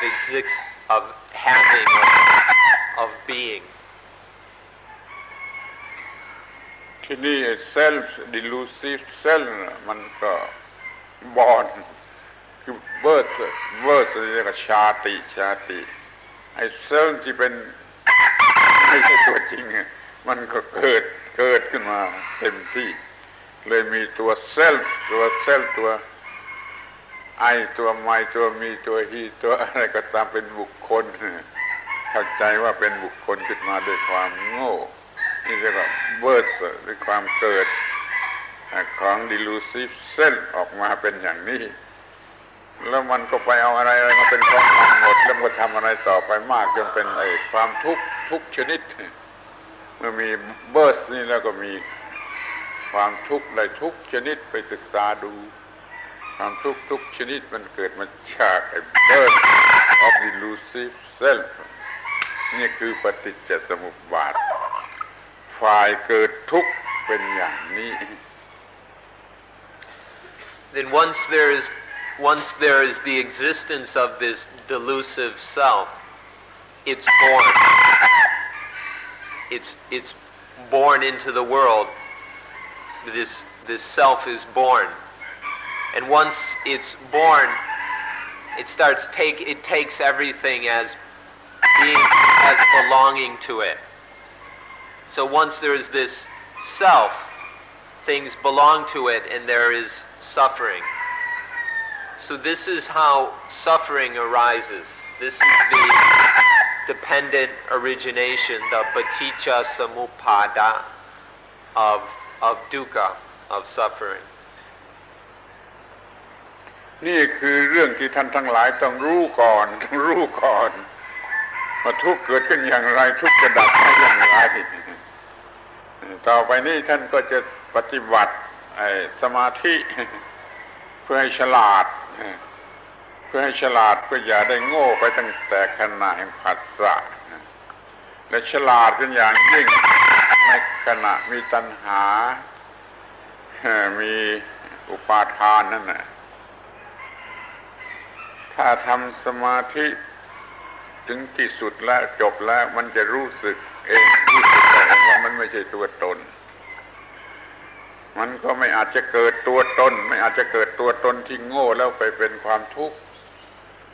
having, of being. ที่นี่ self delusive cell มันก็บอนคือ birth เรียกว่าชาติไอ้เซลล์ที่เป็นไม่ใช่ตัวจริงมันก็เกิดขึ้นมาเต็มที่ เลยมีตัวเซลฟ์ตัวไอตัวไมตัวมีตัวฮีตัวอะไรก็ตามเป็นบุคคลเข้าใจว่าเป็นบุคคลขึ้นมาด้วยความโง่นี่เรียกว่าเบิร์ธด้วยความเกิดของ delusive self ออกมาเป็นอย่างนี้แล้วมันก็ไปเอาอะไรมาเป็นของมันหมดแล้วก็ทำอะไรต่อไปมากจนเป็นความทุกชนิดเมื่อมีเบิร์ธนี่แล้วก็มีความทุกข์ได้ทุกชนิดไปศึกษาดูความทุกชนิดมันเกิดมาจากbirth of delusive self นี่คือปฏิจจสมุปบาทฝ่ายเกิดทุกข์เป็นอย่างนี้ Then once there is the existence of this delusive self, it's born. It's born into the world. This self is born. And once it's born, it takes everything as belonging to it. So once there is this self, things belong to it and there is suffering. So this is how suffering arises. This is the dependent origination, the paticca samuppada of dukkha, of suffering. นี่คือเรื่องที่ท่านทั้งหลายต้องรู้ก่อนว่าทุกข์เกิดขึ้นอย่างไรทุกข์จะดับไปอย่างไรต่อไปนี้ท่านก็จะปฏิบัติสมาธิเพื่อให้ฉลาดเพื่ออย่าได้โง่ไปตั้งแต่ขณะแห่งผัสสะและฉลาดเป็นอย่างยิ่งในขณะมีตัณหามีอุปาทานนั่นแหละถ้าทำสมาธิถึงที่สุดแล้วจบแล้วมันจะรู้สึกเองว่ามันไม่ใช่ตัวตนมันก็ไม่อาจจะเกิดตัวตนที่โง่แล้วไปเป็นความทุกข์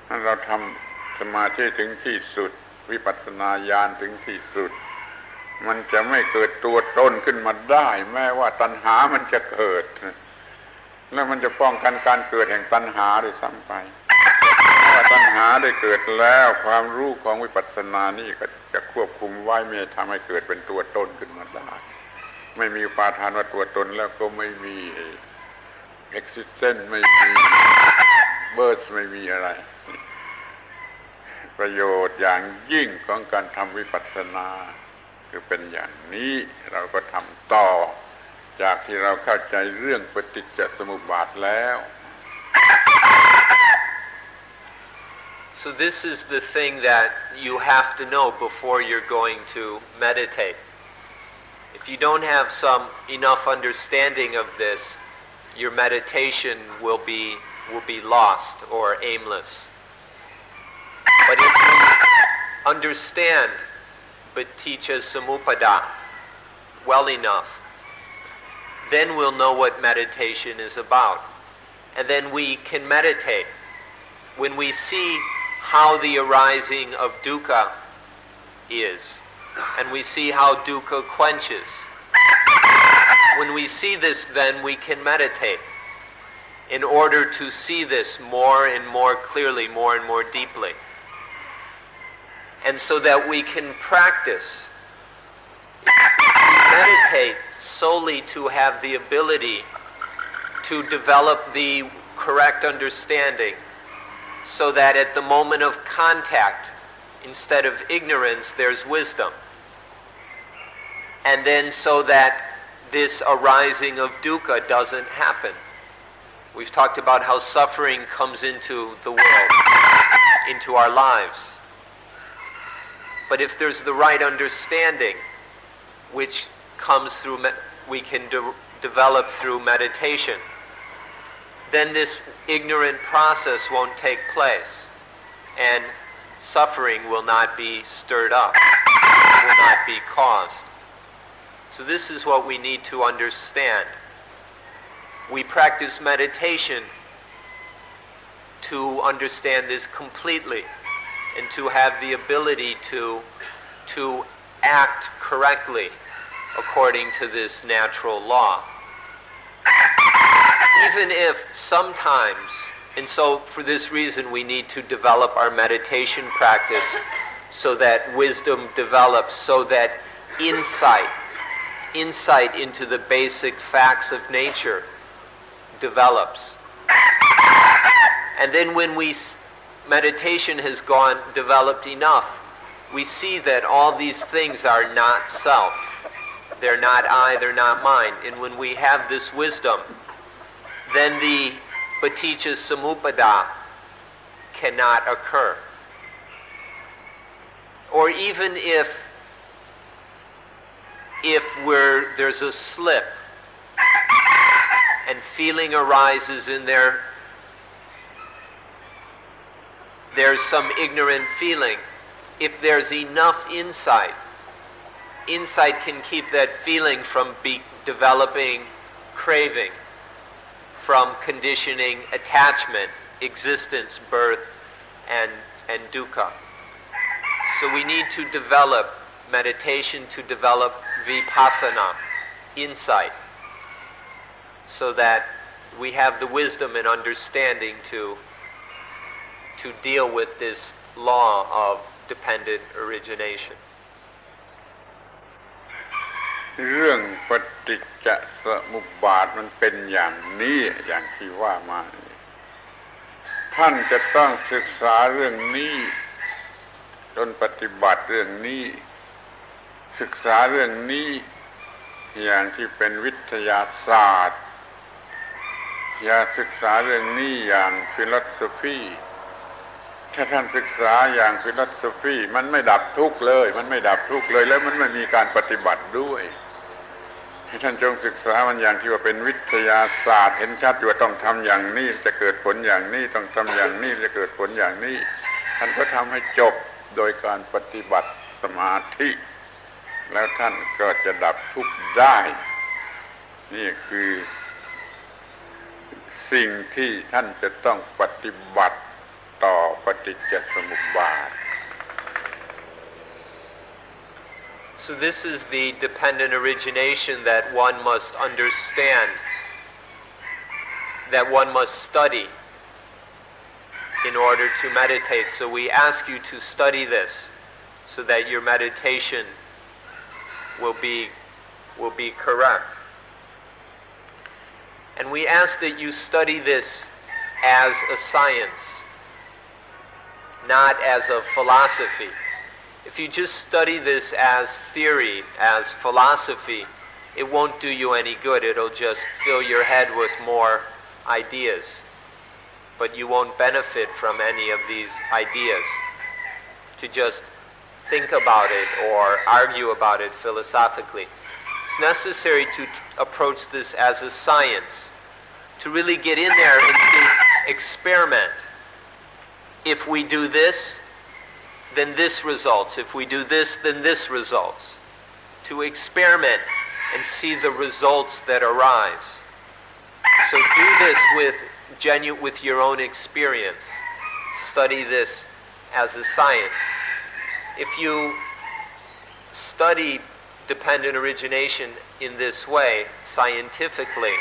ถ้าเราทำสมาธิถึงที่สุดวิปัสสนาญาณถึงที่สุดมันจะไม่เกิดตัวตนขึ้นมาได้แม้ว่าตัณหามันจะเกิดแล้วมันจะป้องกันการเกิดแห่งตัณหาด้วยซ้ำไปว่าตัณหาได้เกิดแล้วความรู้ของวิปัสสนานี่ก็จะควบคุมไว้ไม่ทำให้เกิดเป็นตัวตนขึ้นมาได้ไม่มีอุปาทานว่าตัวตนแล้วก็ไม่มี existence ไม่มี birth ไม่มีอะไรประโยชน์อย่างยิ่งของการทำวิปัสสนาคือเป็นอย่างนี้เราก็ทำต่อจากที่เราเข้าใจเรื่องปฏิจจสมุปบาทแล้ว So this is the thing that you have to know before you're going to meditate. If you don't have enough understanding of this, your meditation will be lost or aimless. But if you understand paticca samuppada well enough, then we'll know what meditation is about. And then we can meditate. When we see how the arising of dukkha is, and we see how dukkha quenches. When we see this, then we can meditate in order to see this more and more clearly, more and more deeply. And so that we can practice. Meditate solely to have the ability to develop the correct understanding, so that at the moment of contact, instead of ignorance, there's wisdom. And then so that this arising of dukkha doesn't happen. We've talked about how suffering comes into the world, into our lives. But if there's the right understanding, which comes through, we can develop through meditation, then this ignorant process won't take place, and suffering will not be stirred up, will not be caused. So this is what we need to understand. We practice meditation to understand this completely and to have the ability to act correctly according to this natural law. even if sometimes, and so for this reason we need to develop our meditation practice so that wisdom develops, so that insight into the basic facts of nature develops. And then when meditation has developed enough, we see that all these things are not self. They're not I, they're not mine. And when we have this wisdom, then the paticca samuppada cannot occur. Or even if there's a slip and feeling arises in there's some ignorant feeling, if there's enough insight can keep that feeling from developing craving, from conditioning attachment, existence, birth, and dukkha. So we need to develop meditation, to develop vipassana, insight, so that we have the wisdom and understanding to deal with this law of dependent origination. เรื่องปฏิจจสมุปบาทมันเป็นอย่างนี้อย่างที่ว่ามาท่านจะต้องศึกษาเรื่องนี้จนปฏิบัติเรื่องนี้ศึกษาเรื่องนี้อย่างที่เป็นวิทยาศาสตร์อย่าศึกษาเรื่องนี้อย่างฟิโลโซฟีถ้าท่านศึกษาอย่างฟิโลโซฟีมันไม่ดับทุกข์เลยมันไม่ดับทุกข์เลยแล้วมันไม่มีการปฏิบัติด้วยให้ท่านจงศึกษามันอย่างที่ว่าเป็นวิทยาศาสตร์เห็นชัดว่าต้องทำอย่างนี้จะเกิดผลอย่างนี้ต้องทำอย่างนี้จะเกิดผลอย่างนี้ท่านก็ทำให้จบโดยการปฏิบัติสมาธิแล้วท่านก็จะดับทุกข์ได้นี่คือสิ่งที่ท่านจะต้องปฏิบัติต่อปฏิจจสมุปบาท So this is the dependent origination that one must understand, that one must study in order to meditate. So we ask you to study this so that your meditation will be correct. And we ask that you study this as a science, not as a philosophy. If you just study this as theory, as philosophy, it won't do you any good. It'll just fill your head with more ideas. But you won't benefit from any of these ideas. To just think about it or argue about it philosophically. It's necessary to approach this as a science, to really get in there and to experiment. If we do this, then this results. If we do this, then this results. To experiment and see the results that arise. So do this with your own experience. Study this as a science. If you study dependent origination in this way, scientifically,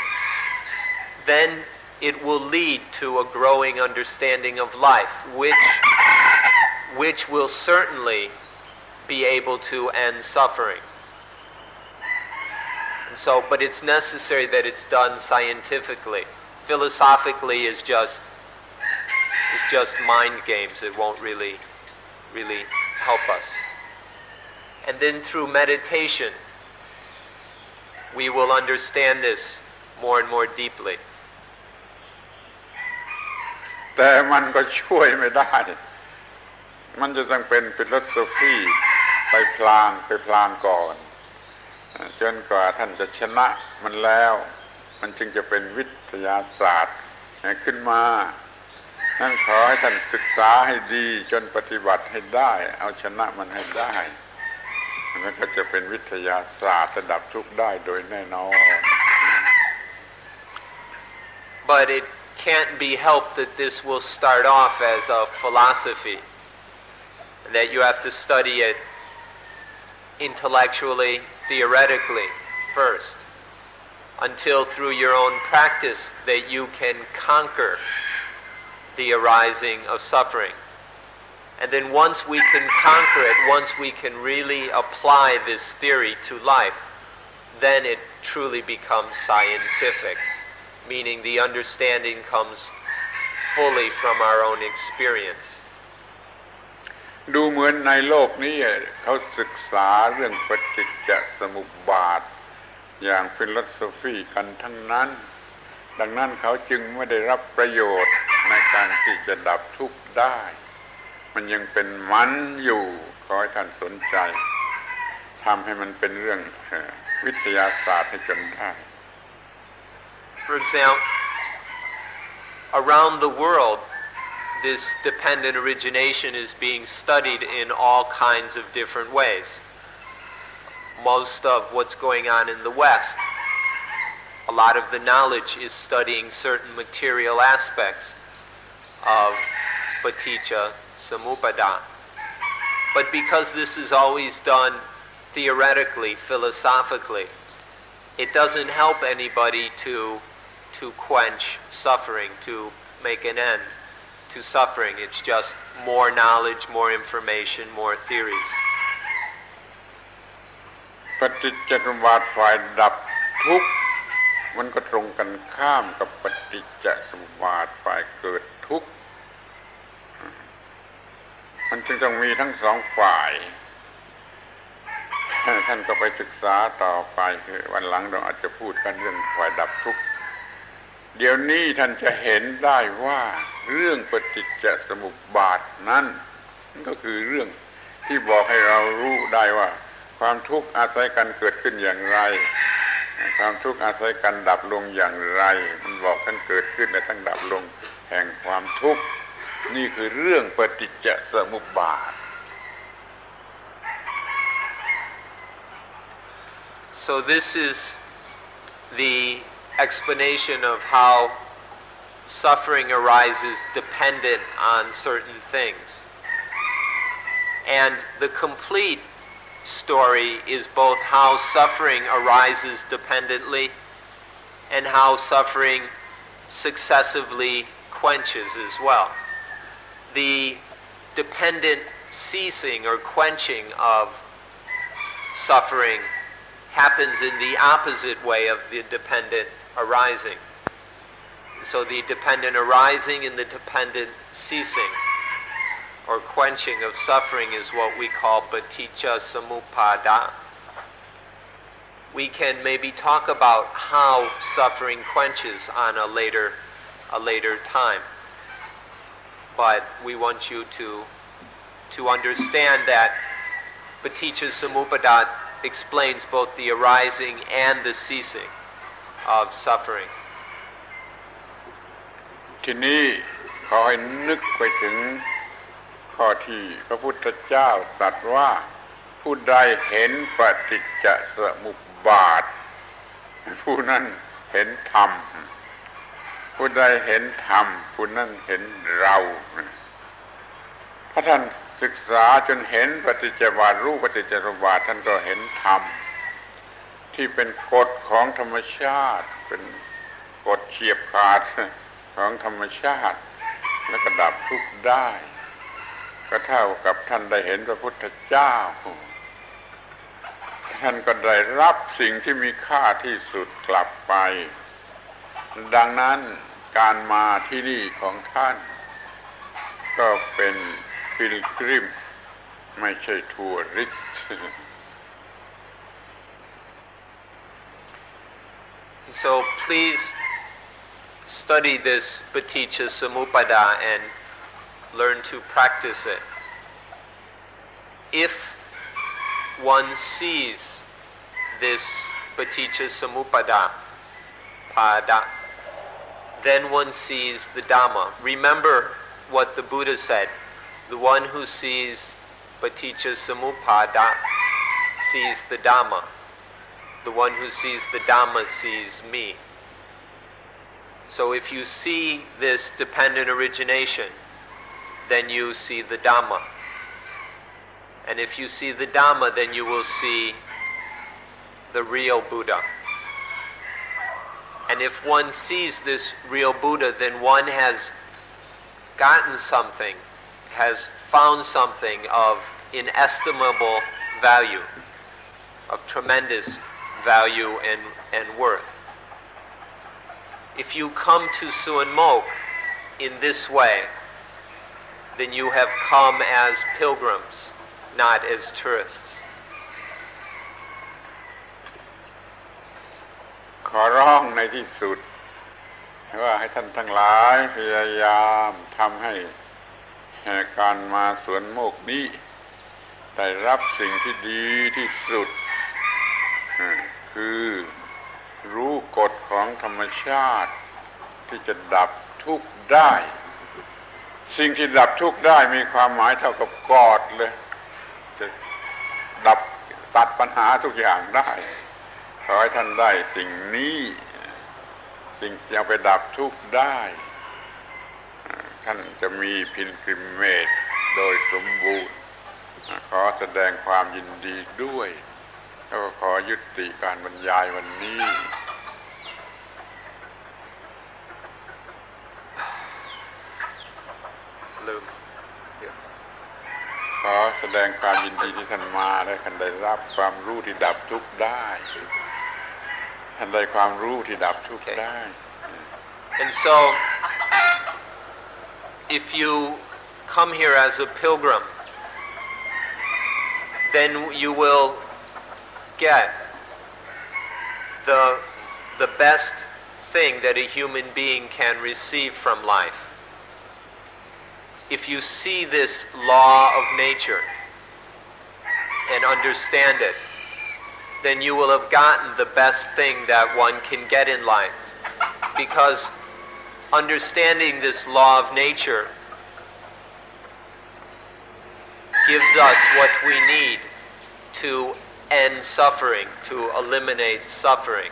then it will lead to a growing understanding of life, which will certainly be able to end suffering. And so, but it's necessary that it's done scientifically. Philosophically is just mind games. It won't really help us. And then through meditation, we will understand this more and more deeply. แต่มันก็ช่วยไม่ได้มันจะต้องเป็นฟิโลโซฟีไปพลางก่อนจนกว่าท่านจะชนะมันแล้วมันจึงจะเป็นวิทยาศาสตร์ขึ้นมานั่นขอให้ท่านศึกษาให้ดีจนปฏิบัติให้ได้เอาชนะมันให้ได้มันก็จะเป็นวิทยาศาสตร์ดับทุกข์ได้โดยแน่นอน But it can't be helped that this will start off as a philosophy, that you have to study it intellectually, theoretically first. until through your own practice that you can conquer the arising of suffering. And then once we can conquer it, once we can really apply this theory to life, then it truly becomes scientific, meaning the understanding comes fully from our own experience. ดูเหมือนในโลกนี้เขาศึกษาเรื่องปฏิจจสมุปบาทอย่างฟิโลโซฟีกันทั้งนั้นดังนั้นเขาจึงไม่ได้รับประโยชน์ในการที่จะดับทุกข์ได้มันยังเป็นมันอยู่ขอให้ท่านสนใจทำให้มันเป็นเรื่องวิทยาศาสตร์ให้จนได้ For example, around the world, this dependent origination is being studied in all kinds of different ways. Most of what's going on in the West, a lot of the knowledge is studying certain material aspects of paticca samuppada. But because this is always done theoretically, philosophically, it doesn't help anybody to quench suffering, to make an end to suffering. It's just more knowledge, more information, more theories. ปฏิจจสมุปบาทฝ่ายดับทุกข์มันก็ตรงกันข้ามกับปฏิจจสมุปบาทฝ่ายเกิดทุกข์มันจึงต้องมีทั้งสองฝ่ายท่านก็ไปศึกษาต่อไปคือวันหลังเราอาจจะพูดกันเรื่องฝ่ายดับทุกข์เดี๋ยวนี้ท่านจะเห็นได้ว่าเรื่องปฏิจจสมุปบาทนั้นก็คือเรื่องที่บอกให้เรารู้ได้ว่าความทุกข์อาศัยกันเกิดขึ้นอย่างไรความทุกข์อาศัยกันดับลงอย่างไรมันบอกทั้งเกิดขึ้นและทั้งดับลงแห่งความทุกข์นี่คือเรื่องปฏิจจสมุปบาท So this is the explanation of how suffering arises dependent on certain things. And the complete story is both how suffering arises dependently and how suffering successively quenches as well. The dependent ceasing or quenching of suffering happens in the opposite way of the dependent arising. So the dependent arising and the dependent ceasing or quenching of suffering is what we call paticca samuppada. We can maybe talk about how suffering quenches on a later time. But we want you to understand that paticca samuppada explains both the arising and the ceasing of suffering. ทีนี้ขอให้นึกไปถึงข้อที่พระพุทธเจ้าตรัสว่าผู้ใดเห็นปฏิจจสมุปบาทผู้นั้นเห็นธรรมผู้ใดเห็นธรรมผู้นั้นเห็นเราถ้าท่านศึกษาจนเห็นปฏิจจสมุปบาทรู้ปฏิจจสมุปบาทท่านก็เห็นธรรมที่เป็นกฎของธรรมชาติเป็นกฎเฉียบขาดของธรรมชาติและก็ดับทุกข์ได้ก็เท่ากับท่านได้เห็นพระพุทธเจ้าท่านก็ได้รับสิ่งที่มีค่าที่สุดกลับไปดังนั้นการมาที่นี่ของท่านก็เป็นพิลกริมไม่ใช่ทัวริสต์ So please study this paticca samuppada and learn to practice it. If one sees this paticca samuppada, then one sees the Dhamma. Remember what the Buddha said, the one who sees paticca samuppada sees the Dhamma. The one who sees the Dhamma sees me. So if you see this dependent origination, then you see the Dhamma. And if you see the Dhamma, then you will see the real Buddha. And if one sees this real Buddha, then one has gotten something, has found something of inestimable value, of tremendous value and worth. If you come to Suan Mokkh in this way, then you have come as pilgrims, not as tourists. ขอร้องในที่สุดว่าให้ท่านทั้งหลายพยายามทำให้การมาสวนโมกข์นี้ได้รับสิ่งที่ดีที่สุดคือรู้กฎของธรรมชาติที่จะดับทุกข์ได้ สิ่งที่ดับทุกข์ได้มีความหมายเท่ากับกอดเลยจะดับตัดปัญหาทุกอย่างได้ขอให้ท่านได้สิ่งนี้สิ่งที่เอาไปดับทุกข์ได้ท่านจะมีพิลกริมเมจโดยสมบูรณ์ขอแสดงความยินดีด้วยแล้วก็ขอยุติการบรรยายวันนี้ขอแสดงความยินดีที่ท่านมาและท่านได้รับความรู้ที่ดับทุกข์ได้ท่านได้ความรู้ที่ดับทุกข์ได้ And so if you come here as a pilgrim, then you will get the best thing that a human being can receive from life. If you see this law of nature and understand it, then you will have gotten the best thing that one can get in life. Because understanding this law of nature gives us what we need to end suffering, to eliminate suffering,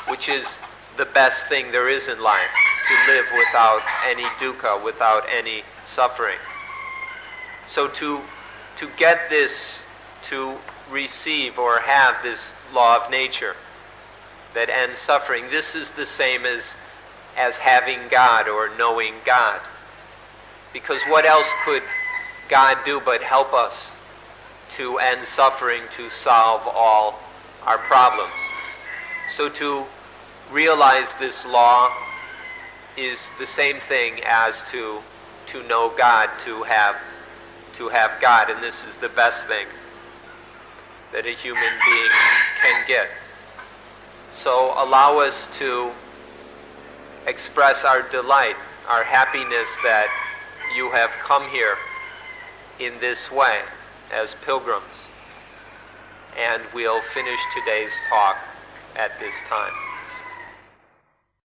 which is the best thing there is in life, to live without any dukkha, without any suffering. So to get this, to receive or have this law of nature that ends suffering, this is the same as having God or knowing God. Because what else could God do but help us to end suffering, to solve all our problems? So to realize this law is the same thing as to know God, to have God, and this is the best thing that a human being can get. So allow us to express our delight, our happiness that you have come here in this way as pilgrims. And we'll finish today's talk at this time.